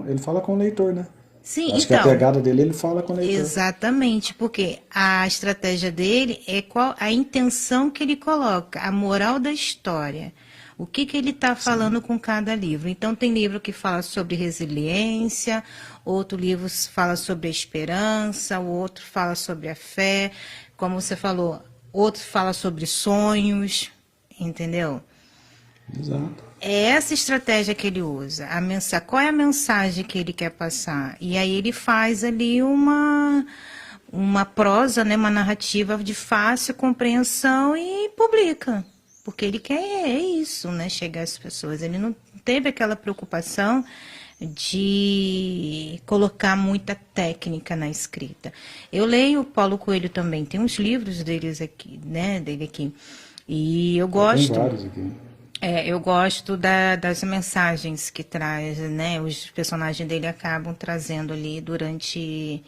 ele fala com o leitor, né? Sim, Acho que a então. pegada dele, ele fala com o leitor. Exatamente, porque a estratégia dele é qual a intenção que ele coloca, a moral da história. O que ele está falando com cada livro. Então, tem livro que fala sobre resiliência, outro livro fala sobre a esperança, o outro fala sobre a fé, como você falou, outro fala sobre sonhos, entendeu? Exato. É essa estratégia que ele usa. Qual é a mensagem que ele quer passar? E aí ele faz ali uma prosa, né, uma narrativa de fácil compreensão e publica. Porque ele quer isso, né, chegar às pessoas. Ele não teve aquela preocupação de colocar muita técnica na escrita. Eu leio o Paulo Coelho também, tem uns livros dele aqui. E eu Eu tenho gosto. vários aqui. Eu gosto das mensagens que traz, né? Os personagens dele acabam trazendo ali durante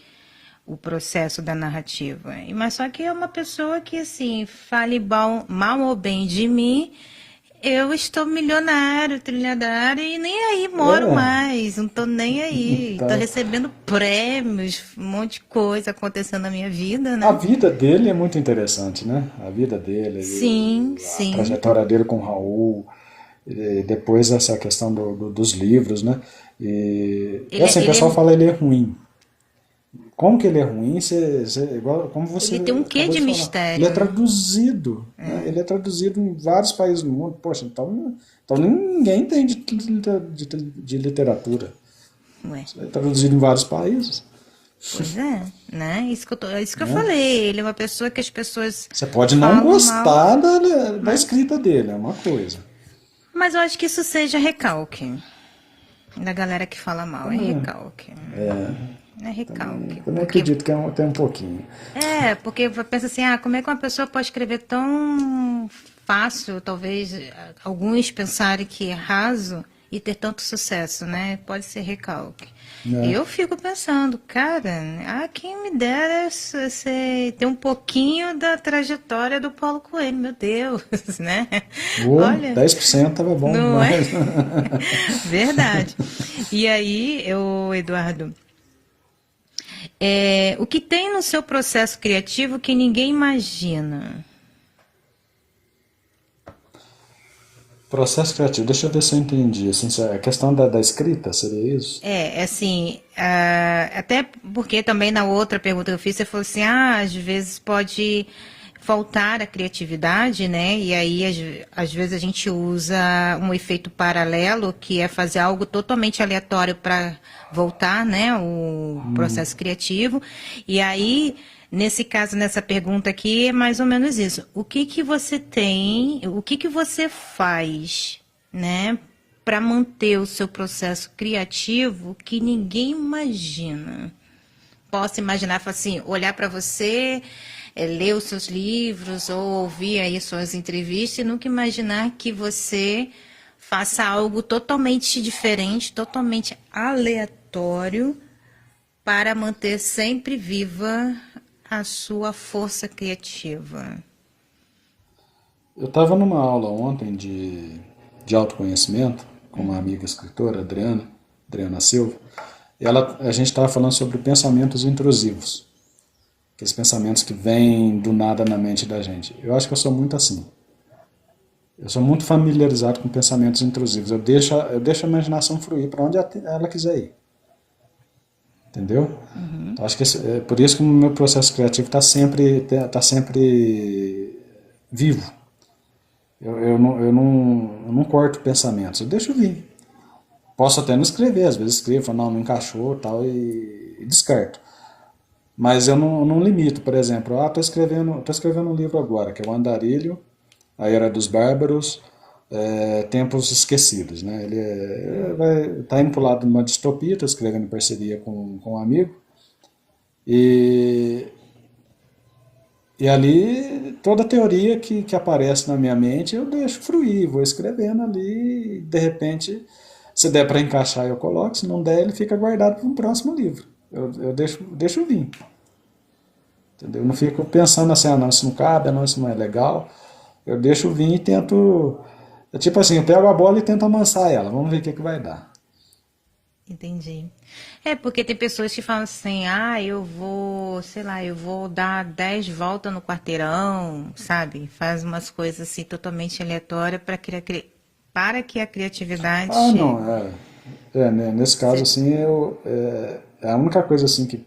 o processo da narrativa. Mas só que é uma pessoa que, assim, fale mal ou bem de mim, eu estou milionário, trilhardário e nem aí moro É, mais, não estou nem aí. Estou então, recebendo prêmios, um monte de coisa acontecendo na minha vida, a né? vida dele é muito interessante, né? A vida dele, Sim, a sim. trajetória dele com o Raul, e depois essa questão dos livros, né? E Ele, assim, o ele, pessoal é- fala ele é ruim. Como que ele é ruim? Igual, como ele você tem um quê acabou de de falar. Ele é mistério, né? traduzido, né? Ele é traduzido em vários países do mundo. Poxa, então ninguém entende de literatura. Ué. Ele é traduzido em vários países, Pois é, né? Isso que eu né? falei. Ele é uma pessoa que as pessoas Você pode não falam mal, gostar da mas, escrita dele, é uma coisa. mas eu acho que isso seja recalque. Da galera que fala mal, é recalque. É recalque. Também Porque, acredito que tem um pouquinho. porque pensa assim, como é que uma pessoa pode escrever tão fácil, talvez alguns pensarem que é raso e ter tanto sucesso, né? Pode ser recalque. Né? Eu fico pensando, cara, quem me dera ter um pouquinho da trajetória do Paulo Coelho, meu Deus, né? Olha, 10% tava bom não é? demais. Verdade. E aí, Eduardo, O que tem no seu processo criativo que ninguém imagina? Processo criativo, deixa eu ver se eu entendi. Assim, a questão da escrita, seria isso? Assim, até porque também na outra pergunta que eu fiz, você falou assim, às vezes pode faltar a criatividade, né? E aí, às vezes, a gente usa um efeito paralelo, que é fazer algo totalmente aleatório para voltar, né? O processo criativo. E aí, nesse caso, nessa pergunta aqui, é mais ou menos isso. O que que você tem, o que que você faz, né? Para manter o seu processo criativo que ninguém imagina. Posso imaginar, falar assim, olhar para você, ler os seus livros ou ouvir aí suas entrevistas e nunca imaginar que você faça algo totalmente diferente, totalmente aleatório para manter sempre viva a sua força criativa. Eu estava numa aula ontem de autoconhecimento com uma amiga escritora, Adriana Silva, e a gente estava falando sobre pensamentos intrusivos, aqueles pensamentos que vêm do nada na mente da gente. Eu acho que eu sou muito assim. Eu sou muito familiarizado com pensamentos intrusivos. Eu deixo a imaginação fluir para onde ela quiser ir. Entendeu? Então, acho que é por isso que o meu processo criativo está sempre vivo. Eu não corto pensamentos, eu deixo vir. Posso até não escrever, às vezes escrevo, falo, não encaixou tal, e descarto. Mas eu não limito, por exemplo, tô escrevendo um livro agora, que é o Andarilho, A Era dos Bárbaros, Tempos Esquecidos. Né? Ele tá indo para o lado de uma distopia, estou escrevendo em parceria com um amigo, e, e ali toda teoria que aparece na minha mente eu deixo fluir, vou escrevendo ali, e de repente, se der para encaixar eu coloco, se não der ele fica guardado para um próximo livro. Eu deixo vir. Entendeu? Eu não fico pensando assim, não, isso não cabe, não, isso não é legal. Eu deixo vir e tento. É tipo assim, eu pego a bola e tento amansar ela. Vamos ver o que vai dar. Entendi. Porque tem pessoas que falam assim, eu vou, sei lá, eu vou dar 10 voltas no quarteirão, sabe? Faz umas coisas assim totalmente aleatórias para que a criatividade Ah, chegue. não, né, nesse caso, Você- assim, é a única coisa, assim, que,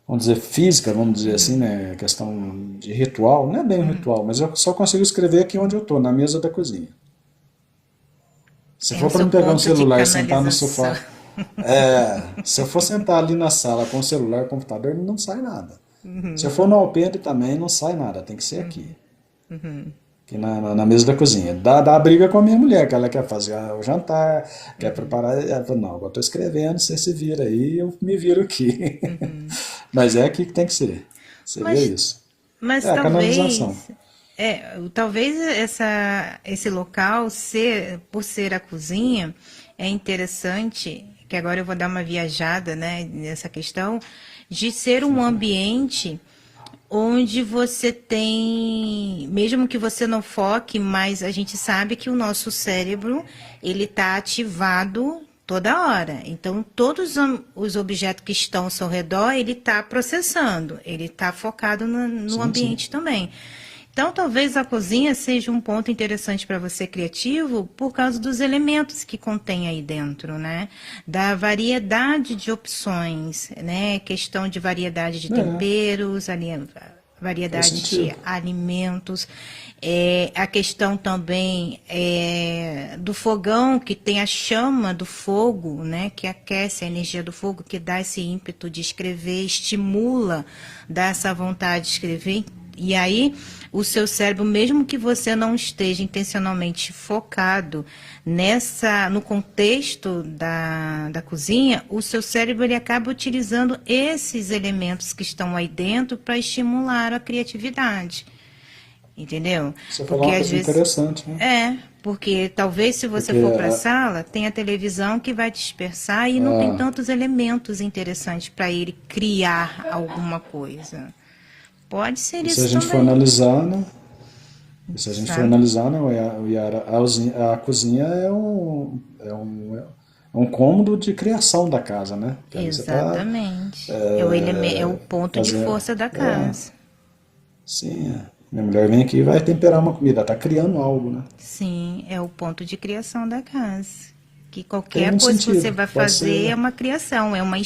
vamos dizer, física, vamos dizer assim, né, questão de ritual, não é bem um ritual, mas eu só consigo escrever aqui onde eu tô, na mesa da cozinha. Se É for o para seu me pegar um ponto de celular e sentar no canalização. sofá, se eu for sentar ali na sala com o celular e o computador, não sai nada. Se eu for no alpendre também, não sai nada, tem que ser aqui. Aqui na mesa da cozinha. Dá a briga com a minha mulher, que ela quer fazer o jantar, quer preparar. Ela fala, não, agora estou escrevendo, você se vira aí, eu me viro aqui. Mas é aqui que tem que ser. Seria Mas, isso. mas É a canalização. talvez esse local, por ser a cozinha, é interessante, que agora eu vou dar uma viajada, né, nessa questão, de ser um ambiente onde você tem, mesmo que você não foque, mas a gente sabe que o nosso cérebro, ele está ativado toda hora. Então, todos os objetos que estão ao seu redor, ele está processando, ele está focado no Sim, sim. ambiente também. Então, talvez a cozinha seja um ponto interessante para você criativo por causa dos elementos que contém aí dentro, né? Da variedade de opções, né? Questão de variedade de É, temperos, faz variedade de sentido. alimentos. A questão também do fogão, que tem a chama do fogo, né? Que aquece a energia do fogo, que dá esse ímpeto de escrever, estimula, dá essa vontade de escrever. E aí, o seu cérebro, mesmo que você não esteja intencionalmente focado no contexto da cozinha, o seu cérebro ele acaba utilizando esses elementos que estão aí dentro para estimular a criatividade. Entendeu? Você falou Porque uma às coisa vezes. interessante, né? Porque talvez se você Porque for para a sala, tem a televisão que vai dispersar e não tem tantos elementos interessantes para ele criar alguma coisa. Pode ser e se a isso gente for também, analisar, né? E se a gente for sabe? analisar, né, a cozinha é um um cômodo de criação da casa, né? Que aí você está Exatamente. É o ponto de fazendo. força da casa. Sim, minha mulher vem aqui e vai temperar uma comida, está criando algo, né? Sim, é o ponto de criação da casa. Que Tem qualquer muito coisa que você sentido. vai Pode fazer é ser, uma criação, é uma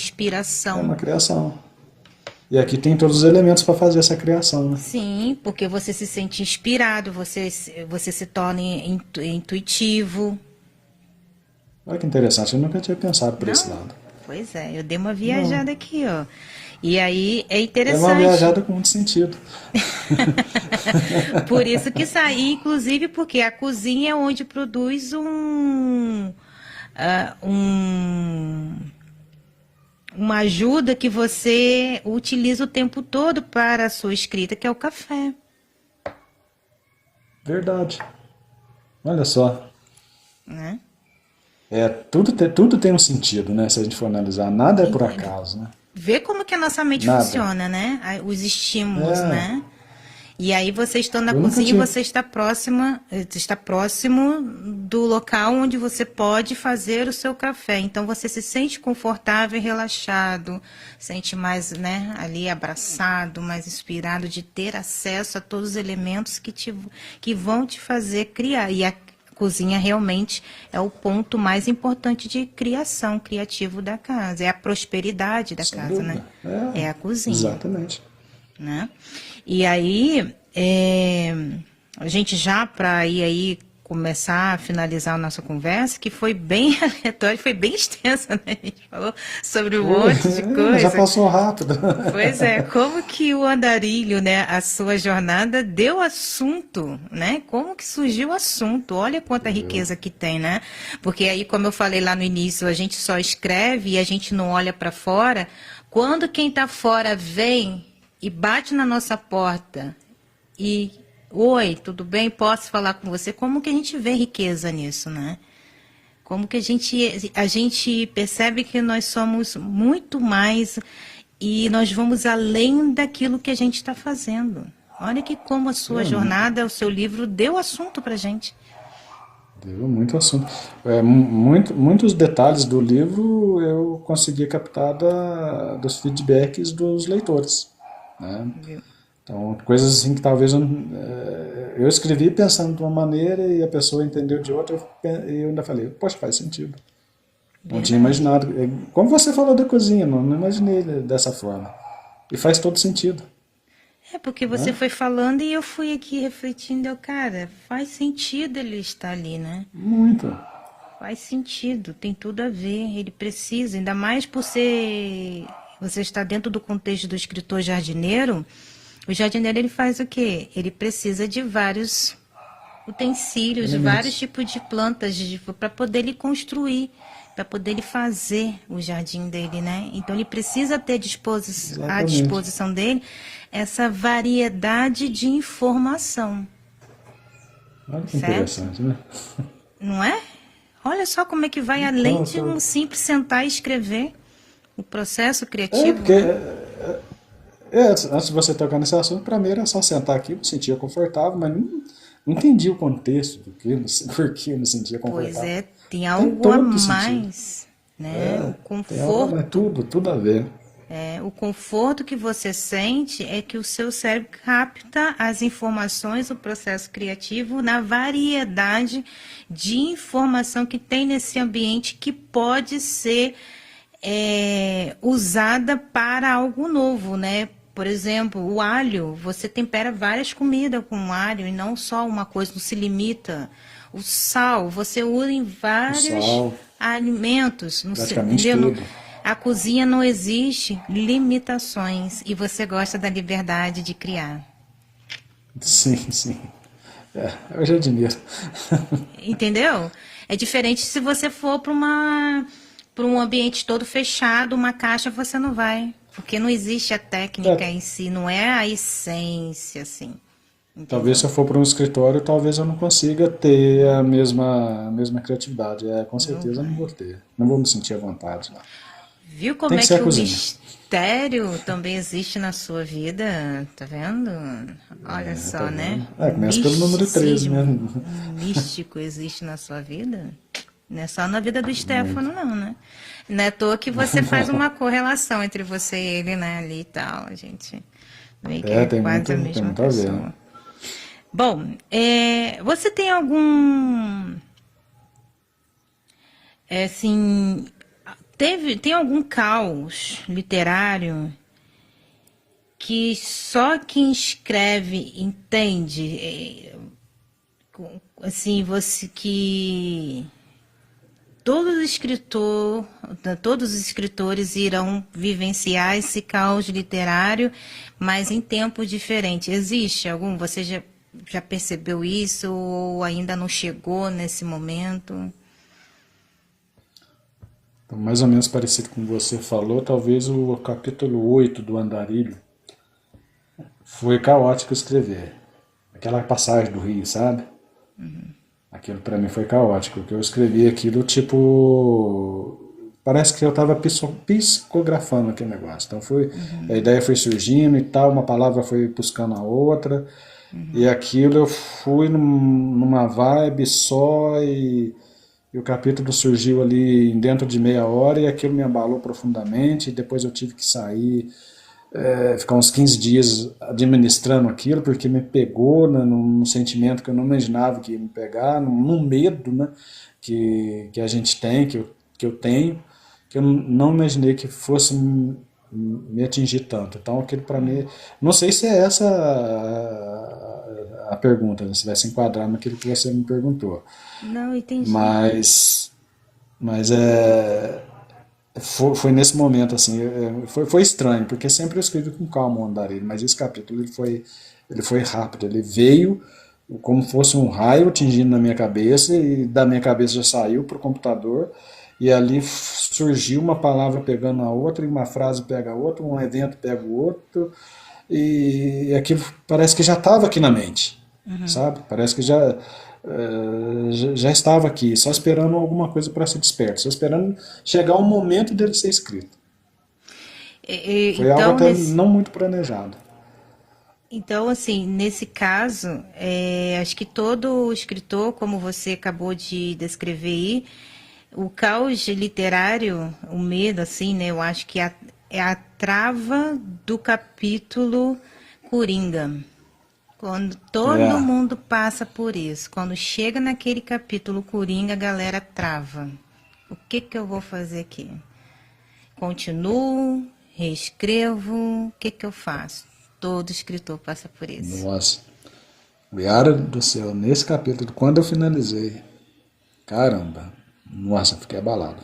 é inspiração. uma criação. E aqui tem todos os elementos para fazer essa criação, né? Sim, porque você se sente inspirado, você se torna intuitivo. Olha que interessante, eu nunca tinha pensado por esse Não? lado. Pois é, eu dei uma Não, viajada aqui, ó. E aí é é uma interessante. viajada com muito sentido. Por isso que saí, inclusive, porque a cozinha é onde produz ah, um- uma ajuda que você utiliza o tempo todo para a sua escrita, que é o café, Verdade. Olha só. né? Tudo tem um sentido, né? Se a gente for analisar, nada é por acaso, né? Vê como que a nossa mente Nada. funciona, né? Os estímulos, É, né? E aí você estando na eu nunca cozinha, tinha. você está próximo do local onde você pode fazer o seu café. Então você se sente confortável e relaxado, sente mais, né, ali abraçado, mais inspirado de ter acesso a todos os elementos que vão te fazer criar. E a cozinha realmente é o ponto mais importante de criação, criativo da casa. É a prosperidade da Sem casa, né? dúvida. É, É a cozinha, exatamente. né? E aí, a gente já para ir aí começar a finalizar a nossa conversa, que foi bem aleatória, foi bem extensa, né? A gente falou sobre um monte de Já coisa. passou rápido. Pois é, como que o andarilho, né, a sua jornada deu assunto, né? Como que surgiu o assunto? Olha quanta riqueza que tem, né? Porque aí, como eu falei lá no início, a gente só escreve e a gente não olha para fora. Quando quem está fora vem e bate na nossa porta e, oi, tudo bem? Posso falar com você? Como que a gente vê riqueza nisso, né? Como que a gente percebe que nós somos muito mais e nós vamos além daquilo que a gente está fazendo. Olha que como a sua É, jornada, o seu livro deu assunto para gente. deu muito assunto. Muitos detalhes do livro eu consegui captar dos feedbacks dos leitores, né? Viu? Então, coisas assim que talvez eu escrevi pensando de uma maneira e a pessoa entendeu de outra, e eu ainda falei, poxa, faz sentido. Não tinha Verdade. imaginado. Como você falou da cozinha, não imaginei dessa forma. E faz todo sentido, É porque você né? foi falando e eu fui aqui refletindo, cara, faz sentido ele estar ali, né? Muito. Faz sentido, tem tudo a ver, ele precisa, ainda mais por ser, você está dentro do contexto do escritor jardineiro, o jardineiro ele faz o quê? Ele precisa de vários utensílios, de vários Elementos. tipos de plantas para poder ele construir, para poder ele fazer o jardim dele, né? Então ele precisa ter à Exatamente. disposição dele essa variedade de informação, Olha que certo? interessante, né? Não é? Olha só como é que vai além Então, de um simples sentar e escrever o processo criativo, porque né? antes de você tocar nesse assunto, para mim era só sentar aqui, eu me sentia confortável, mas não entendi o contexto do que, por que eu me sentia Pois confortável. é, tem Tem algo a todo sentido. mais, né? O Tem algo, mas conforto, tudo a ver. o conforto que você sente é que o seu cérebro capta as informações, o processo criativo, na variedade de informação que tem nesse ambiente que pode ser usada para algo novo, né? Por exemplo, o alho, você tempera várias comidas com alho e não só uma coisa, não se limita. O sal, você usa em O vários sal, alimentos, não se, praticamente entendeu? tudo. A cozinha não existe limitações e você gosta da liberdade de criar. Sim, sim. É o jardineiro. Entendeu? É diferente se você for para um ambiente todo fechado, uma caixa, você não vai. Porque não existe a técnica É, em si, não é a essência, assim. talvez Entendeu? se eu for para um escritório, talvez eu não consiga ter a mesma criatividade. Com Não certeza eu não vai. vou ter. Não vou me sentir à vontade lá. Viu como Tem que é ser a que o cozinha. mistério também existe na sua vida? Tá vendo? Olha Tá só, né? vendo? O Começa pelo número 13, né? misticismo, o místico existe na sua vida? Não é só na vida do Stefano, não, né? Não é à toa que você faz uma correlação entre você e ele, né, ali e tal. A gente vê que é Tem quase muito, a tem mesma muito a ver, né? pessoa. Bom, você tem algum... assim, tem algum caos literário que só quem escreve entende? Assim, você que todos os escritores irão vivenciar esse caos literário, mas em tempos diferentes. Existe algum? Você já percebeu isso ou ainda não chegou nesse momento? Então, mais ou menos parecido com você falou, talvez o capítulo 8 do Andarilho foi caótico escrever. Aquela passagem do rio, sabe? Aquilo pra mim foi caótico, que eu escrevi aquilo tipo... Parece que eu estava psicografando aquele negócio. Então a ideia foi surgindo e tal, uma palavra foi buscando a outra, e aquilo eu fui numa vibe só e o capítulo surgiu ali dentro de meia hora e aquilo me abalou profundamente, e depois eu tive que sair, ficar uns 15 dias administrando aquilo, porque me pegou, né, num sentimento que eu não imaginava que ia me pegar, num medo, né, que a gente tem, que eu tenho, que eu não imaginei que fosse me atingir tanto. Então aquilo para mim, não sei se é essa a pergunta, né, se vai se enquadrar naquilo que você me perguntou, Não, entendi. mas foi nesse momento assim, foi estranho, porque sempre eu escrevi com calma o Andarilho, mas esse capítulo ele foi rápido, ele veio como fosse um raio atingindo na minha cabeça, e da minha cabeça já saiu para o computador, e ali surgiu uma palavra pegando a outra, e uma frase pega a outra, um evento pega o outro, e aquilo parece que já estava aqui na mente, sabe? Parece que já estava aqui, só esperando alguma coisa para ser desperto, só esperando chegar o momento dele ser escrito. Foi algo Então, até não muito planejado. então, assim, nesse caso, acho que todo escritor, como você acabou de descrever aí, o caos literário, o medo, assim, né? Eu acho que é a trava do capítulo Coringa. Quando todo É, mundo passa por isso, quando chega naquele capítulo Coringa, a galera trava. O que que eu vou fazer aqui? Continuo, reescrevo, o que que eu faço? Todo escritor passa por isso. nossa, Yara do céu, nesse capítulo, quando eu finalizei, caramba, nossa, fiquei abalado.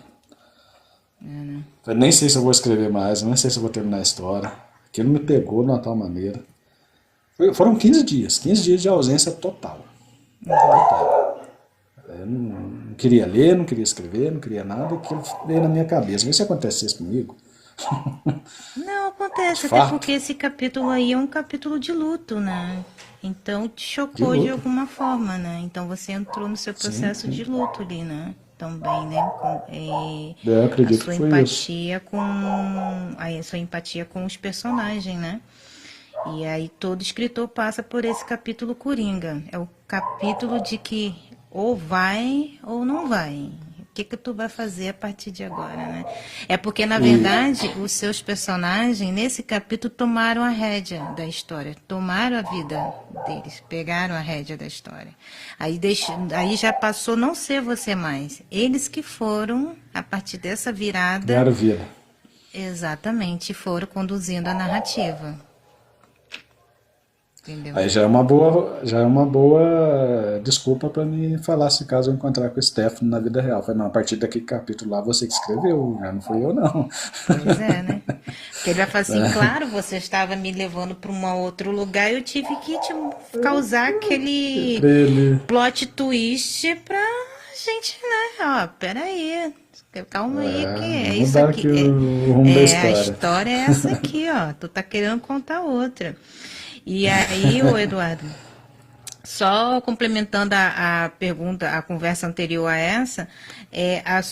Falei, nem sei se eu vou escrever mais, nem sei se eu vou terminar a história. Aquilo me pegou de uma tal maneira. Foram 15 dias de ausência total. Total. Eu não queria ler, não queria escrever, não queria nada, aquilo veio na minha cabeça. Vê se acontecesse comigo. Não, De acontece, até fato, porque esse capítulo aí é um capítulo de luto, né? Então te de chocou de luto. alguma forma, né? Então você entrou no seu Sim, processo de sim. luto ali, né? Também, né? Eu A acredito que sua foi isso. empatia com a sua empatia com os personagens, né? E aí todo escritor passa por esse capítulo Coringa. É o capítulo de que ou vai ou não vai. O que que tu vai fazer a partir de agora, né? É porque, na E, verdade, os seus personagens, nesse capítulo, tomaram a rédea da história. Tomaram a vida deles. Pegaram a rédea da história. Aí já passou a não ser você mais. Eles que foram, a partir dessa virada, criaram vida. exatamente, foram conduzindo a narrativa. Entendeu? Aí já é uma boa desculpa para me falar se caso eu encontrar com o Stefano na vida real. Falei, não, a partir daquele capítulo lá você que escreveu, já não fui eu não. Pois é, né? Porque ele vai falar assim, claro, você estava me levando para um outro lugar e eu tive que te causar aquele Pra ele. plot twist pra gente, né? Ó, peraí, calma aí que é Vamos isso mudar aqui. aqui o rumo da A história. história é essa aqui, ó. Tu tá querendo contar outra. E aí, ô Eduardo, só complementando a pergunta, a conversa anterior a essa, a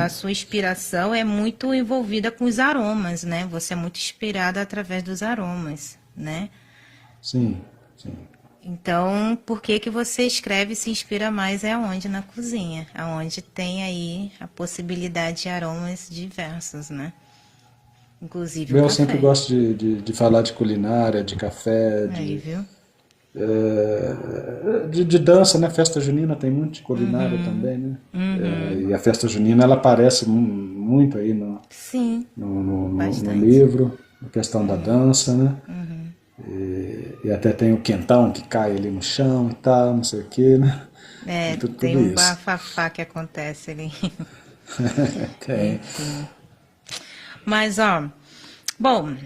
sua inspiração é muito envolvida com os aromas, né? Você é muito inspirada através dos aromas, né? Sim, sim. Então, por que que você escreve e se inspira mais é aonde? Na cozinha, aonde tem aí a possibilidade de aromas diversos, né? Inclusive o Eu sempre café. gosto de falar de culinária, de café, Aí, viu? de dança, né? Festa junina tem muito de culinária Uhum, também, né? uhum. E a festa junina, ela aparece muito aí Sim, no bastante. livro, a questão da dança, né? Uhum. E até tem o quentão que cai ali no chão e tal, não sei o que, né? Tem É, tem tudo um isso. bafafá que acontece ali. Tem. Enfim. Mas, ó, bom,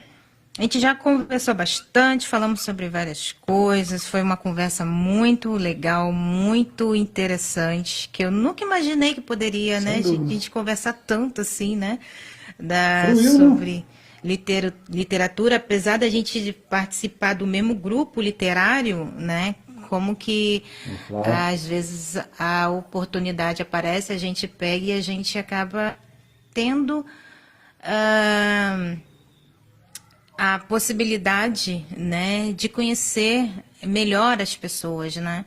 a gente já conversou bastante, falamos sobre várias coisas. Foi uma conversa muito legal, muito interessante, que eu nunca imaginei que poderia, né, Sem a dúvida. gente conversar tanto assim, né, Fluiu, né? sobre literatura, apesar da gente participar do mesmo grupo literário, né, como que Vamos falar. às vezes a oportunidade aparece, a gente pega e a gente acaba tendo ah, a possibilidade, né, de conhecer melhor as pessoas, né?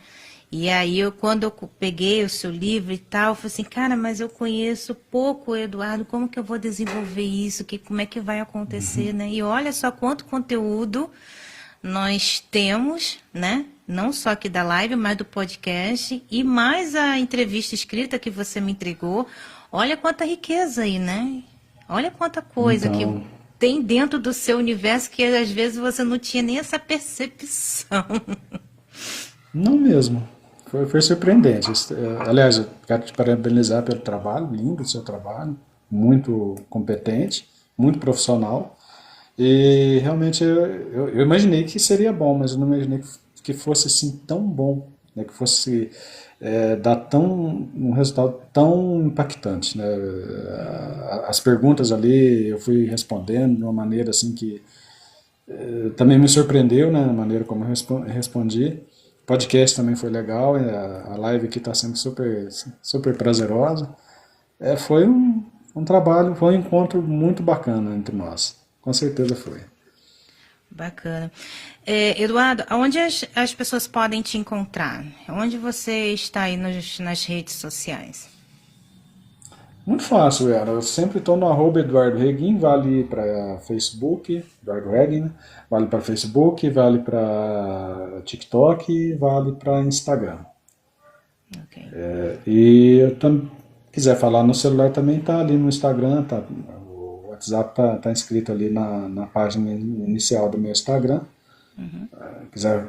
E aí quando eu peguei o seu livro e tal, eu falei assim, cara, mas eu conheço pouco o Eduardo, como que eu vou desenvolver isso? Como é que vai acontecer, né? E olha só quanto conteúdo nós temos, né? Não só aqui da live, mas do podcast e mais a entrevista escrita que você me entregou. Olha quanta riqueza aí, né? Olha quanta coisa que Então, tem dentro do seu universo que às vezes você não tinha nem essa percepção. não mesmo. Foi surpreendente. Aliás, eu quero te parabenizar pelo trabalho, lindo o seu trabalho, muito competente, muito profissional. E realmente eu imaginei que seria bom, mas eu não imaginei que fosse assim tão bom, né? Que fosse dar um resultado tão impactante, né? As perguntas ali eu fui respondendo de uma maneira assim que também me surpreendeu, né? Na maneira como eu respondi. O podcast também foi legal, a live aqui está sendo super prazerosa. Foi um trabalho, foi um encontro muito bacana entre nós. Com certeza foi. Bacana. Eduardo, onde as pessoas podem te encontrar? Onde você está aí nas redes sociais? Muito fácil, era. Eu sempre estou no arroba Eduardo Reguin, vale para Facebook, Eduardo Reguin, né? Vale para Facebook, vale para TikTok, vale para Instagram. Ok. E eu quiser falar no celular também tá ali no Instagram, tá, o WhatsApp tá inscrito ali na página inicial do meu Instagram. Quiser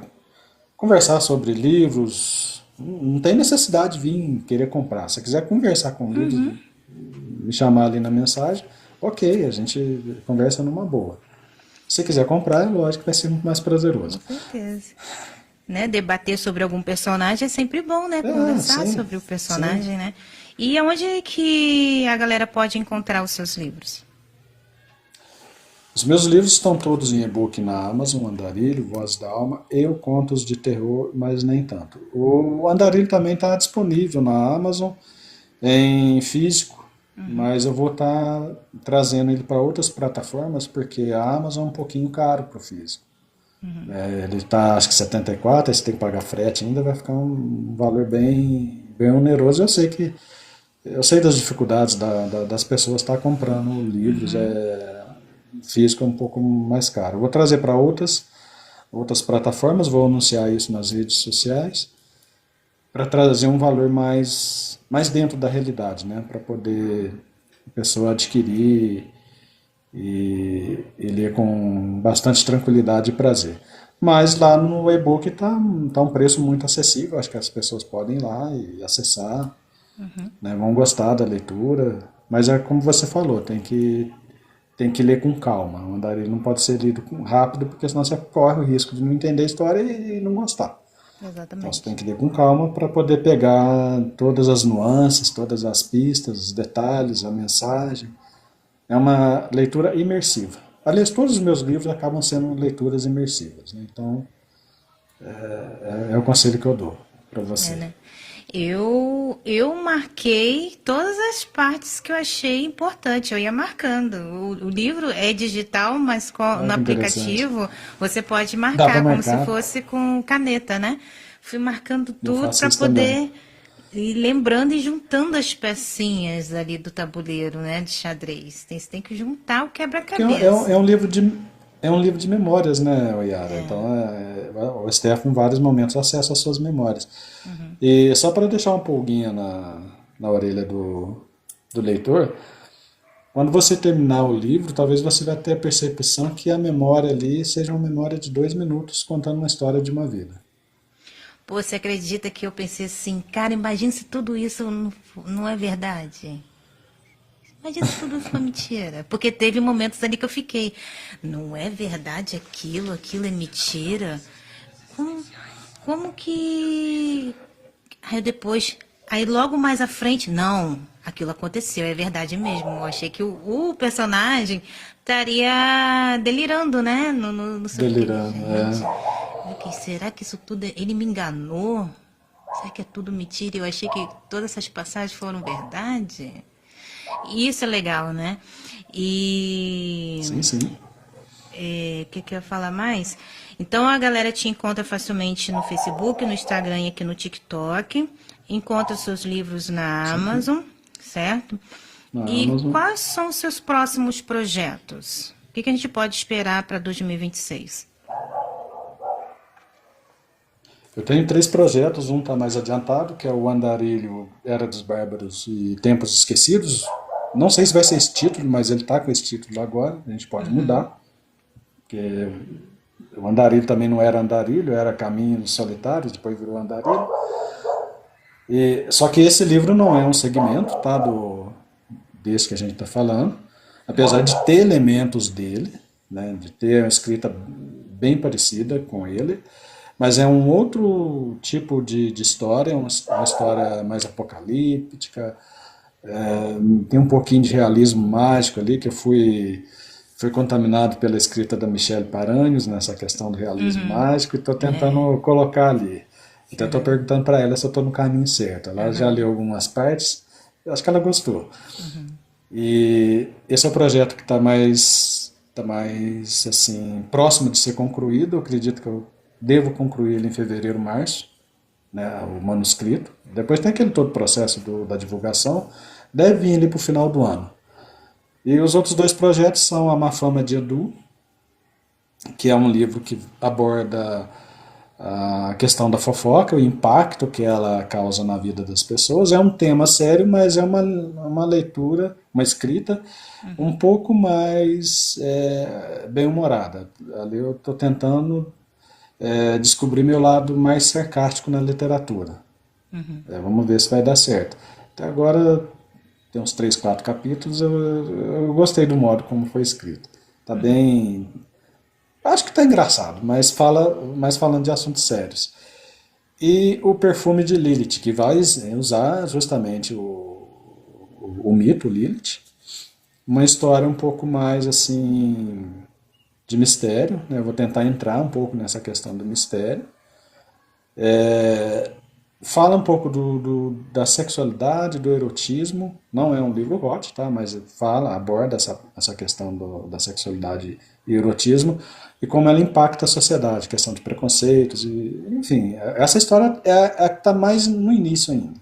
conversar sobre livros, não tem necessidade de vir querer comprar. Se quiser conversar com livros, Uhum, me chamar ali na mensagem, ok, a gente conversa numa boa. Se quiser comprar, é lógico que vai ser muito mais com prazeroso. certeza. Né? Debater sobre algum personagem é sempre bom, né? É, Conversar sim, sobre o sim. personagem, né? E aonde que a galera pode encontrar os seus livros? Os meus livros estão todos em e-book na Amazon, Andarilho, Voz da Alma e o Contos de Terror, mas nem tanto. O Andarilho também está disponível na Amazon em físico, mas eu vou estar trazendo ele para outras plataformas porque a Amazon é um pouquinho caro para o físico. Ele está acho que 74, aí você tem que pagar frete ainda, vai ficar um valor bem oneroso. Eu sei das dificuldades das pessoas estar comprando livros, físico é um pouco mais caro. Eu vou trazer para outras plataformas, vou anunciar isso nas redes sociais, para trazer um valor mais dentro da realidade, né? Para poder a pessoa adquirir e ler com bastante tranquilidade e prazer. Mas lá no e-book tá um preço muito acessível, acho que as pessoas podem ir lá e acessar, né? Vão gostar da leitura, mas é como você falou, tem que ler com calma. O andarilho não pode ser lido rápido, porque senão você corre o risco de não entender a história e não gostar. Então você tem Exatamente. que ler com calma para poder pegar todas as nuances, todas as pistas, os detalhes, a mensagem. É uma leitura imersiva. Aliás, todos os meus livros acabam sendo leituras imersivas, né? Então, é o conselho que eu dou para É, você. né? Eu marquei todas as partes que eu achei importante, eu ia marcando. O livro é digital, mas Olha no que interessante. aplicativo você pode Dá para marcar como se marcar, fosse com caneta, né? Fui marcando eu tudo faço para isso também. poder ir lembrando e juntando as pecinhas ali do tabuleiro, né, de xadrez. Você tem que juntar o Porque é quebra-cabeça. um livro é um livro de memórias, né, Yara? Então, o Stefan, em vários momentos, acessa as suas memórias. E só para deixar uma pulguinha na orelha do leitor, quando você terminar o livro, talvez você vai ter a percepção que a memória ali seja uma memória de 2 minutos contando uma história de uma vida. Pô, você acredita que eu pensei assim, cara, imagina se tudo isso não é verdade? Imagina se tudo isso foi mentira. Porque teve momentos ali que eu fiquei, não é verdade aquilo, aquilo é mentira? Como, como que. Aí depois, aí logo mais à frente, não, aquilo aconteceu, é verdade mesmo. Eu achei que o personagem estaria delirando, né? No seu fiquei, Delirando, gente, é. eu fiquei, será que isso tudo, ele me enganou? Será que é tudo mentira? Eu achei que todas essas passagens foram verdade. E isso é legal, né? E Sim, sim. o que eu ia falar mais? Então a galera te encontra facilmente no Facebook, no Instagram e aqui no TikTok. Encontra seus livros na Sim. Amazon, certo? Na E Amazon. quais são os seus próximos projetos? O que a gente pode esperar para 2026? Eu tenho 3 projetos, um está mais adiantado, que é o Andarilho, Era dos Bárbaros e Tempos Esquecidos. Não sei se vai ser esse título, mas ele está com esse título agora, a gente pode mudar, porque o Andarilho também não era Andarilho, era Caminhos Solitários, depois virou Andarilho. Só que esse livro não é um segmento, tá, desse que a gente está falando, apesar de ter elementos dele, né, de ter uma escrita bem parecida com ele, mas é um outro tipo de história, uma história mais apocalíptica, tem um pouquinho de realismo mágico ali, que fui contaminado pela escrita da Michelle Paranhos nessa questão do realismo mágico e estou tentando colocar ali. Então estou perguntando para ela se eu estou no caminho certo. Ela já leu algumas partes, eu acho que ela gostou. E esse é o projeto que tá mais assim, próximo de ser concluído. Eu acredito que eu devo concluir ele em fevereiro, março, né, o manuscrito. Depois tem aquele todo processo da divulgação. Deve vir ali para o final do ano. E os outros 2 projetos são A Má Fama de Edu, que é um livro que aborda a questão da fofoca, o impacto que ela causa na vida das pessoas. É um tema sério, mas é uma leitura, uma escrita um pouco mais bem-humorada. Ali eu estou tentando descobrir meu lado mais sarcástico na literatura. Vamos ver se vai dar certo. Até agora tem uns 3, 4 capítulos, eu gostei do modo como foi escrito. Tá bem. Acho que tá engraçado, mas falando de assuntos sérios. E o Perfume de Lilith, que vai usar justamente o mito Lilith, uma história um pouco mais assim de mistério, né? Eu vou tentar entrar um pouco nessa questão do mistério. Fala um pouco da sexualidade, do erotismo. Não é um livro hot, tá? Mas aborda essa questão da sexualidade e erotismo e como ela impacta a sociedade, questão de preconceitos, enfim. Essa história é a que está mais no início ainda.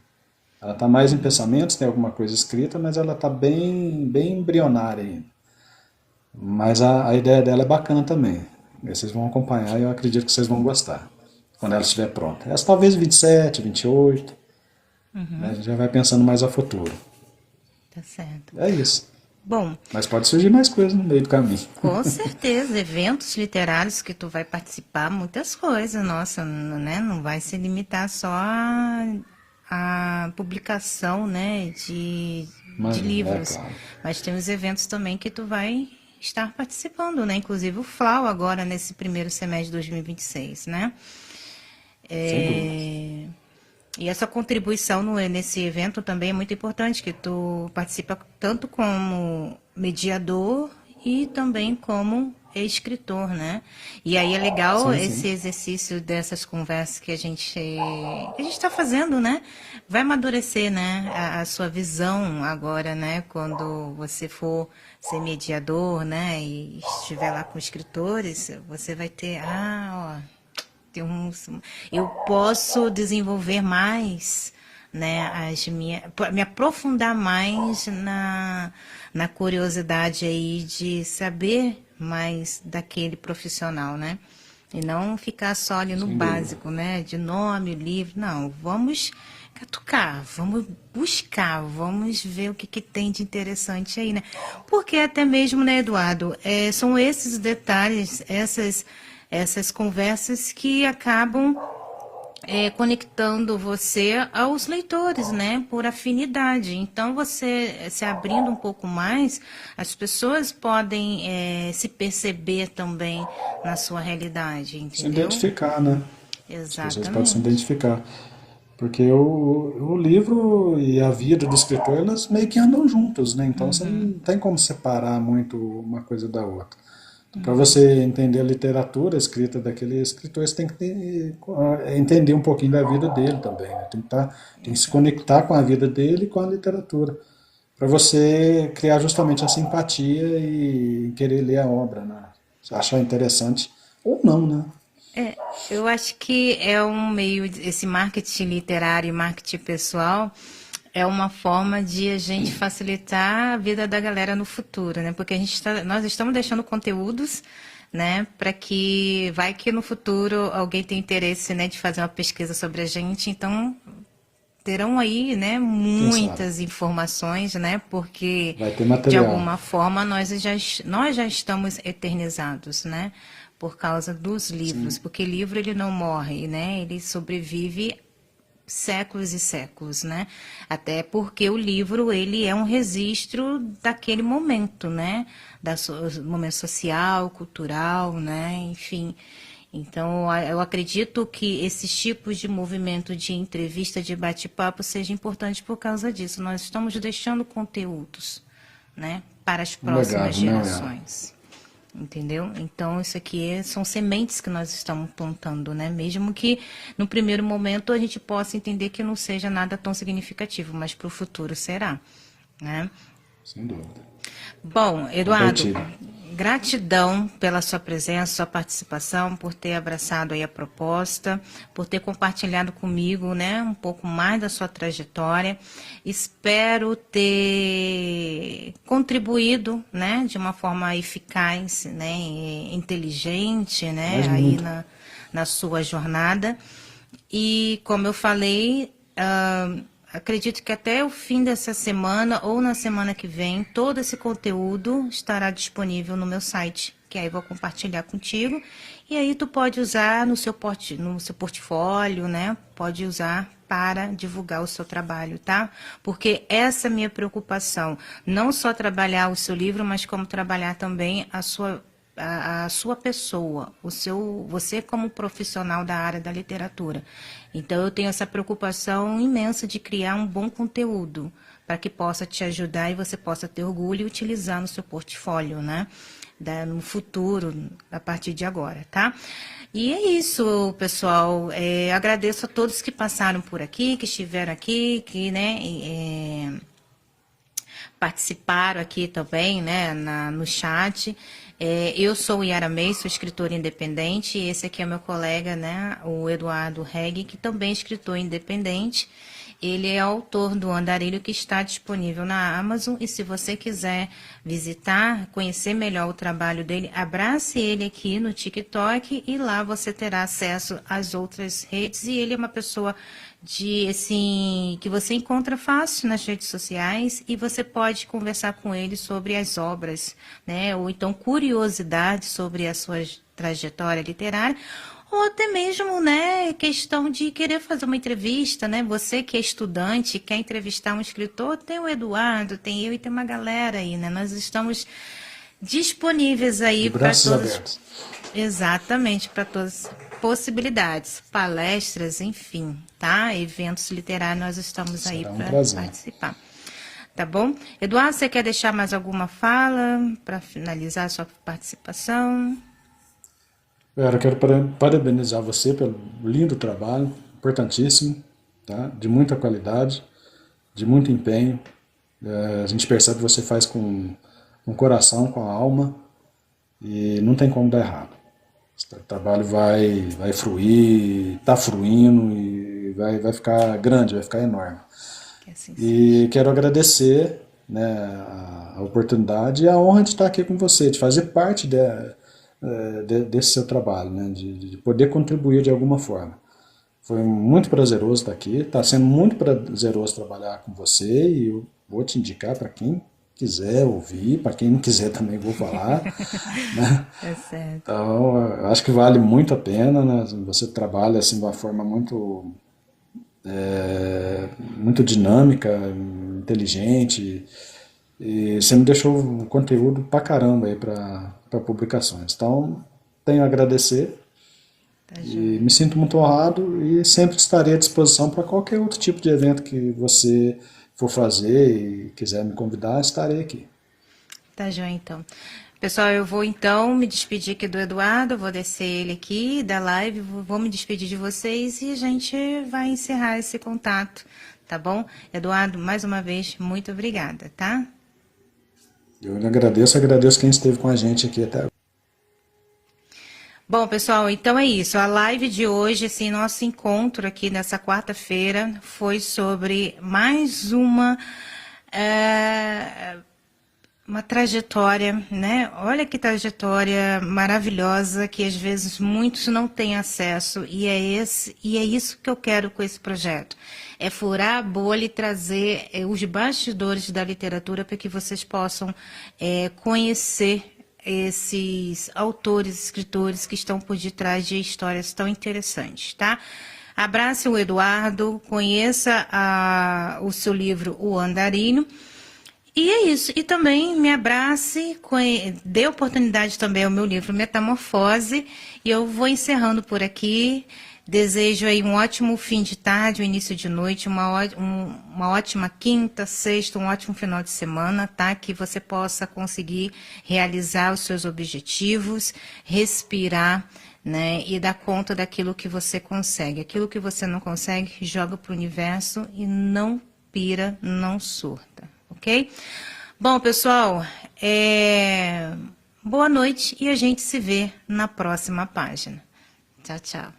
Ela está mais em pensamentos, tem alguma coisa escrita, mas ela está bem, bem embrionária ainda. Mas a ideia dela é bacana também. Vocês vão acompanhar e eu acredito que vocês vão gostar quando ela estiver pronta. Essa talvez 27, 28, né? A gente já vai pensando mais a futuro. Tá certo. É isso. Bom, Mas pode surgir mais coisas no meio do caminho. com certeza, eventos literários que tu vai participar, muitas coisas, nossa, né? Não vai se limitar só a publicação, né, de Imagina, é livros, claro. mas tem os eventos também que tu vai estar participando, né? Inclusive o FLAU agora nesse primeiro semestre de 2026, né? Sem dúvida. E essa contribuição nesse evento também é muito importante, que tu participa tanto como mediador e também como escritor, né? E aí é legal Sim, esse sim. exercício dessas conversas que a gente está fazendo, né? Vai amadurecer, né? A sua visão agora, né? Quando você for ser mediador, né? E estiver lá com escritores, você vai ter, eu posso desenvolver mais, né, me aprofundar mais na curiosidade aí de saber mais daquele profissional, né? E não ficar só ali no Sem dúvida. básico, né? De nome, livro. Não, vamos catucar, vamos buscar, vamos ver o que tem de interessante aí, né? Porque até mesmo, né, Eduardo, são esses detalhes, essas conversas que acabam conectando você aos leitores, né, por afinidade. Então, você se abrindo um pouco mais, as pessoas podem se perceber também na sua realidade, Se entendeu? identificar, né? As pessoas podem se Exatamente. identificar. Porque o livro e a vida do escritor, elas meio que andam juntos, né? Então você Uhum, não tem como separar muito uma coisa da outra. Então, para você entender a literatura, a escrita daquele escritor, você tem que entender um pouquinho da vida dele também, né? Tem que se exato. conectar com a vida dele e com a literatura. Para você criar justamente a simpatia e querer ler a obra, né? Achar interessante ou não, né? Eu acho que é um meio, esse marketing literário e marketing pessoal é uma forma de a gente facilitar a vida da galera no futuro, né? Porque nós estamos deixando conteúdos, né, para que vai que no futuro alguém tem interesse, né, de fazer uma pesquisa sobre a gente, então terão aí, né, Quem sabe? muitas informações, né, porque Vai ter de material. alguma forma nós já estamos eternizados, né, por causa dos livros, Sim. porque livro ele não morre, né, ele sobrevive séculos e séculos, né? Até porque o livro ele é um registro daquele momento, né? Momento social, cultural, né? Enfim. Então, eu acredito que esses tipos de movimento de entrevista, de bate-papo, seja importante por causa disso. Nós estamos deixando conteúdos, né? Para as Um próximas legado, né? gerações. Entendeu? Então, isso aqui são sementes que nós estamos plantando, né? Mesmo que no primeiro momento a gente possa entender que não seja nada tão significativo, mas para o futuro será, né? Sem dúvida. Bom, Eduardo, Compartilho. gratidão pela sua presença, sua participação, por ter abraçado aí a proposta, por ter compartilhado comigo, né, um pouco mais da sua trajetória. Espero ter contribuído, né, de uma forma eficaz, né, e inteligente, né, Mas aí muito. na sua jornada. E como eu falei, acredito que até o fim dessa semana ou na semana que vem, todo esse conteúdo estará disponível no meu site, que aí eu vou compartilhar contigo. E aí tu pode usar no seu portfólio, né? Pode usar para divulgar o seu trabalho, tá? Porque essa é a minha preocupação, não só trabalhar o seu livro, mas como trabalhar também a sua pessoa, você como profissional da área da literatura. Então eu tenho essa preocupação imensa de criar um bom conteúdo para que possa te ajudar e você possa ter orgulho e utilizar no seu portfólio, né? No futuro, a partir de agora, tá? E é isso, pessoal. Agradeço a todos que passaram por aqui, que estiveram aqui, que, né, participaram aqui também, né, no chat. Eu sou Yara May, sou escritora independente, e esse aqui é meu colega, né, o Eduardo Reg, que também é escritor independente. Ele é autor do Andarilho, que está disponível na Amazon, e se você quiser visitar, conhecer melhor o trabalho dele, abrace ele aqui no TikTok, e lá você terá acesso às outras redes, e ele é uma pessoa assim, que você encontra fácil nas redes sociais, e você pode conversar com ele sobre as obras, né, ou então curiosidades sobre a sua trajetória literária, ou até mesmo, né, questão de querer fazer uma entrevista, né? Você que é estudante, quer entrevistar um escritor, tem o Eduardo, tem eu e tem uma galera aí, né? Nós estamos disponíveis De aí para braços todas, abertos. exatamente, para todas as possibilidades, palestras, enfim, tá? Eventos literários, nós estamos aí Será um para prazer. participar. Tá bom? Eduardo, você quer deixar mais alguma fala para finalizar a sua participação? Eu quero parabenizar você pelo lindo trabalho, importantíssimo, tá? De muita qualidade, de muito empenho. A gente percebe que você faz com o coração, com a alma, e não tem como dar errado. O trabalho vai fruir, está fruindo e vai ficar grande, vai ficar enorme. Que assim seja. E quero agradecer, né, a oportunidade e a honra de estar aqui com você, de fazer parte desse seu trabalho, né, de poder contribuir de alguma forma. Foi muito prazeroso estar aqui, está sendo muito prazeroso trabalhar com você e eu vou te indicar para quem quiser ouvir, para quem não quiser também vou falar, né? Tá certo. Então, eu acho que vale muito a pena, né? Você trabalha assim de uma forma muito dinâmica, inteligente, e você me deixou um conteúdo pra caramba aí para publicações. Então, tenho a agradecer Tá e joia. me sinto muito honrado e sempre estarei à disposição para qualquer outro tipo de evento que você for fazer e quiser me convidar, estarei aqui. Tá joia, então. Pessoal, eu vou então me despedir aqui do Eduardo, vou descer ele aqui da live, vou me despedir de vocês e a gente vai encerrar esse contato, tá bom? Eduardo, mais uma vez, muito obrigada, tá? Eu agradeço quem esteve com a gente aqui até agora. Bom, pessoal, então é isso. A live de hoje, assim, nosso encontro aqui nessa quarta-feira foi sobre mais uma trajetória, né? Olha que trajetória maravilhosa que às vezes muitos não têm acesso e é isso que eu quero com esse projeto. É furar a bolha e trazer os bastidores da literatura para que vocês possam conhecer esses autores, escritores que estão por detrás de histórias tão interessantes, tá? Abrace o Eduardo, conheça o seu livro O Andarilho. E é isso. E também me abrace, dê oportunidade também ao meu livro Metamorfose. E eu vou encerrando por aqui. Desejo aí um ótimo fim de tarde, um início de noite, uma ótima quinta, sexta, um ótimo final de semana, tá? Que você possa conseguir realizar os seus objetivos, respirar, né? E dar conta daquilo que você consegue. Aquilo que você não consegue, joga para o universo e não pira, não surta, ok? Bom, pessoal, boa noite e a gente se vê na próxima página. Tchau, tchau.